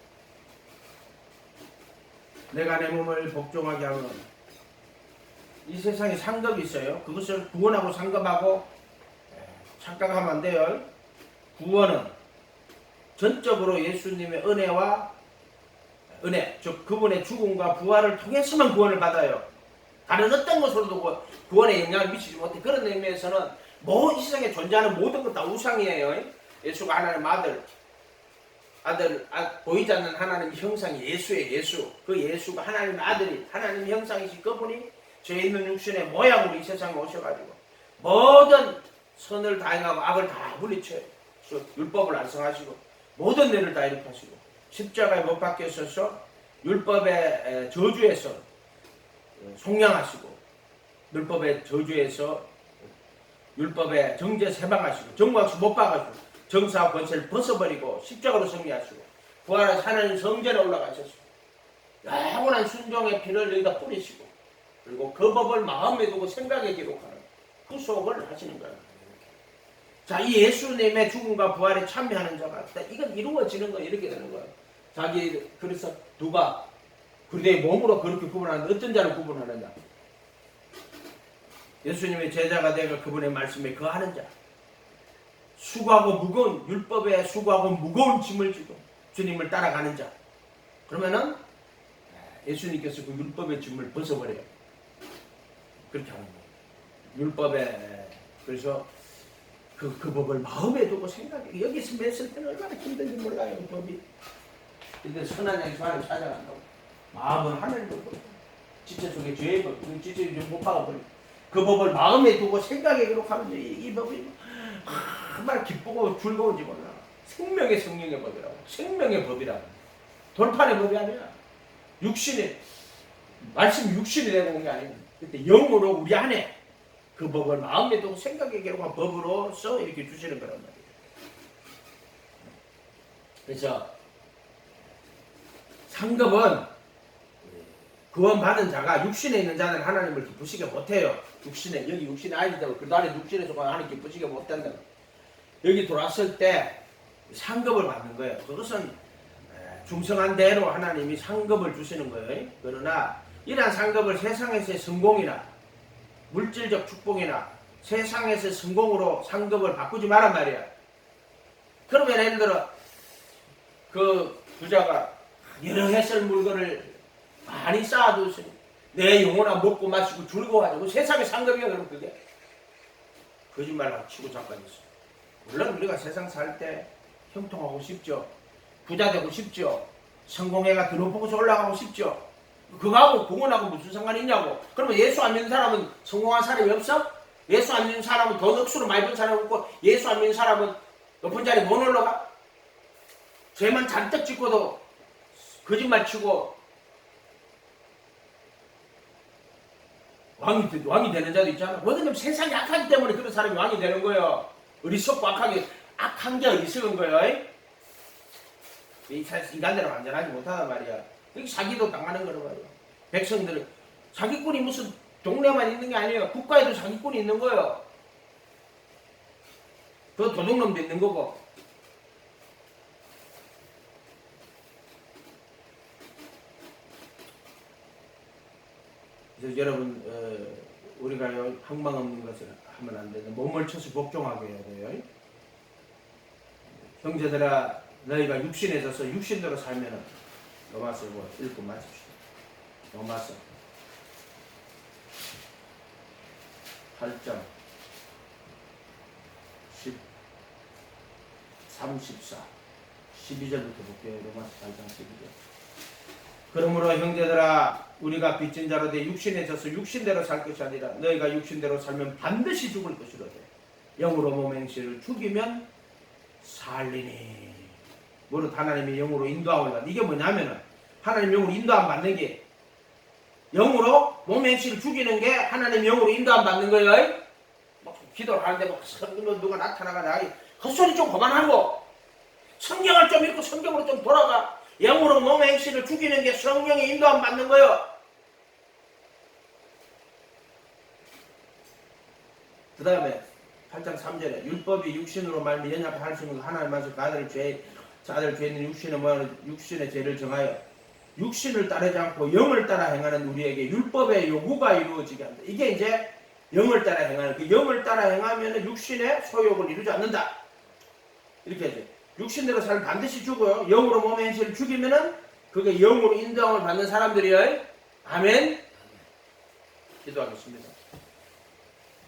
내가 내 몸을 복종하게 하면 이 세상에 상급이 있어요. 그것을 구원하고 상급하고 착각하면 안 돼요. 구원은 전적으로 예수님의 은혜, 즉 그분의 죽음과 부활을 통해서만 구원을 받아요. 다른 어떤 것으로도 구원에 영향을 미치지 못해. 그런 의미에서는 이 세상에 존재하는 모든 것 다 우상이에요. 예수가 하나님 보이지 않는 하나님 형상이 예수의 예수. 그 예수가 하나님의 아들이 하나님 형상이신 그분이 죄 있는 육신의 모양으로 이 세상에 오셔가지고 모든 선을 다 행하고 악을 다 물리쳐요. 율법을 완성하시고 모든 일을 다 일으키시고 십자가에 못 박혀서 율법의 저주에서 속량하시고 율법의 저주에서 율법의 정죄에서 해방하시고 정죄에서 못 박아주고 정사와 권세를 벗어버리고 십자가로 승리하시고 부활하신 하나님 성전에 올라가셨고 영원한 순종의 피를 여기다 뿌리시고 그리고 그 법을 마음에 두고 생각에 기록하는 후속을 하시는 거예요. 자, 이 예수님의 죽음과 부활에 참여하는 자가 이건 이루어지는 거 이렇게 되는 거예요. 그래서 누가 그들의 몸으로 그렇게 구분하는데 어떤 자를 구분하느냐? 예수님의 제자가 되어 그분의 말씀에 거하는 자. 수고하고 무거운 율법에 수고하고 무거운 짐을 지고 주님을 따라가는 자. 그러면은 예수님께서 그 율법의 짐을 벗어버려요. 그렇게 하는 거예요. 율법에 그래서 그 법을 마음에 두고 생각해. 여기서 맸을 때는 얼마나 힘든지 몰라요. 그 법이. 근데 선한 양이 하나님 찾아간다고. 마음은 하늘을 두고 지체 속에 죄의 법, 그 지체를 못 박아버리고 그 법을 마음에 두고 생각에 기록하면 이 법이 정말 기쁘고 즐거운지 몰라. 생명의 성령의 법이라고. 생명의 법이라고. 돌판의 법이 아니야. 육신의 말씀 육신이 되고 온 게 아닙니다. 그때 영으로 우리 안에 그 법을 마음에 두고 생각에 기록한 법으로서 이렇게 주시는 거란 말이에요. 그래서 상급은 구원받은 자가 육신에 있는 자는 하나님을 기쁘시게 못해요. 육신에 여기 육신에 아이들 그 안에 육신에 속한 하나님 기쁘시게 못한다. 여기 돌아왔을 때 상급을 받는 거예요. 그것은 중성한 대로 하나님이 상급을 주시는 거예요. 그러나 이러한 상급을 세상에서의 성공이나 물질적 축복이나 세상에서의 성공으로 상급을 바꾸지 말란 말이야. 그러면 예를 들어 그 부자가 여러 해설 물건을 많이 쌓아두시니 내 영혼아 먹고 마시고 즐거워하고 세상의 상급이야. 그럼 그게 거짓말하고 치고 잠깐있어. 물론 우리가 세상 살 때 형통하고 싶죠. 부자 되고 싶죠. 성공해가 드높고서 올라가고 싶죠. 그거하고 공헌하고 무슨 상관이 있냐고. 그러면 예수 안 믿는 사람은 성공한 사람이 없어? 예수 안 믿는 사람은 돈 억수로 많이 번 사람이 없고 예수 안 믿는 사람은 높은 자리에 못 올라가? 죄만 잔뜩 짓고도 거짓말 치고 왕이 되는 자도 있잖아. 왜냐면 세상이 악하기 때문에 그런 사람이 왕이 되는 거예요. 어리석고 악한 게 어리석은 거예요. 인간들은 완전하지 못하단 말이야. 여기 사기도 당하는 거란 말이야. 백성들은 사기꾼이 무슨 동네만 있는 게 아니에요. 국가에도 사기꾼이 있는 거예요. 그 도둑놈도 있는 거고. 그래서 여러분 우리가 항망 없는 것을 하면 안 되는 몸을 쳐서 복종하게 해야 돼요. 형제들아 너희가 육신에 져서 육신대로 살면은 로마서 읽고 마칩시다. 로마서 8장 34 12절부터 볼게요. 로마서 8장 12절. 그러므로 형제들아 우리가 빚진 자로 돼 육신에 져서 육신대로 살 것이 아니라 너희가 육신대로 살면 반드시 죽을 것이로되 영으로 몸 행실을 죽이면 살리니. 무릇 하나님이 영으로 인도하오리라. 이게 뭐냐면은 하나님 영으로 인도함 받는 게 영으로 몸 행실을 죽이는 게 하나님 영으로 인도함 받는 거예요. 막 기도를 하는데 막 성경으로 누가 나타나가 헛소리 좀 그만하고 성경을 좀 읽고 성경으로 좀 돌아가. 영으로 몸의 행실을 죽이는 게 성령의 인도함 받는 거예요. 그 다음에 8장 3절에 율법이 육신으로 말미 연약할 수 있는 하나님 말씀 그 아들 죄 있는 육신의 모양으로 육신의 죄를 정하여 육신을 따르지 않고 영을 따라 행하는 우리에게 율법의 요구가 이루어지게 한다. 이게 이제 영을 따라 행하는 그 영을 따라 행하면 육신의 소욕을 이루지 않는다. 이렇게 하죠. 육신대로 살면 반드시 죽어요. 영으로 몸의 행실을 죽이면은 그게 영으로 인도함을 받는 사람들이에요. 아멘. 기도하겠습니다.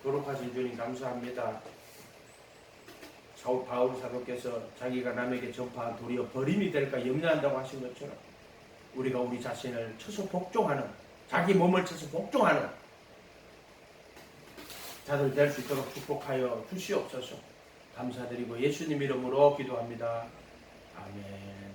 거룩하신 주님 감사합니다. 바울 사도께서 자기가 남에게 전파한 도리어 버림이 될까 염려한다고 하신 것처럼 우리가 우리 자신을 쳐서 복종하는 자기 몸을 쳐서 복종하는 자들 될 수 있도록 축복하여 주시옵소서. 감사드리고 예수님 이름으로 기도합니다. 아멘.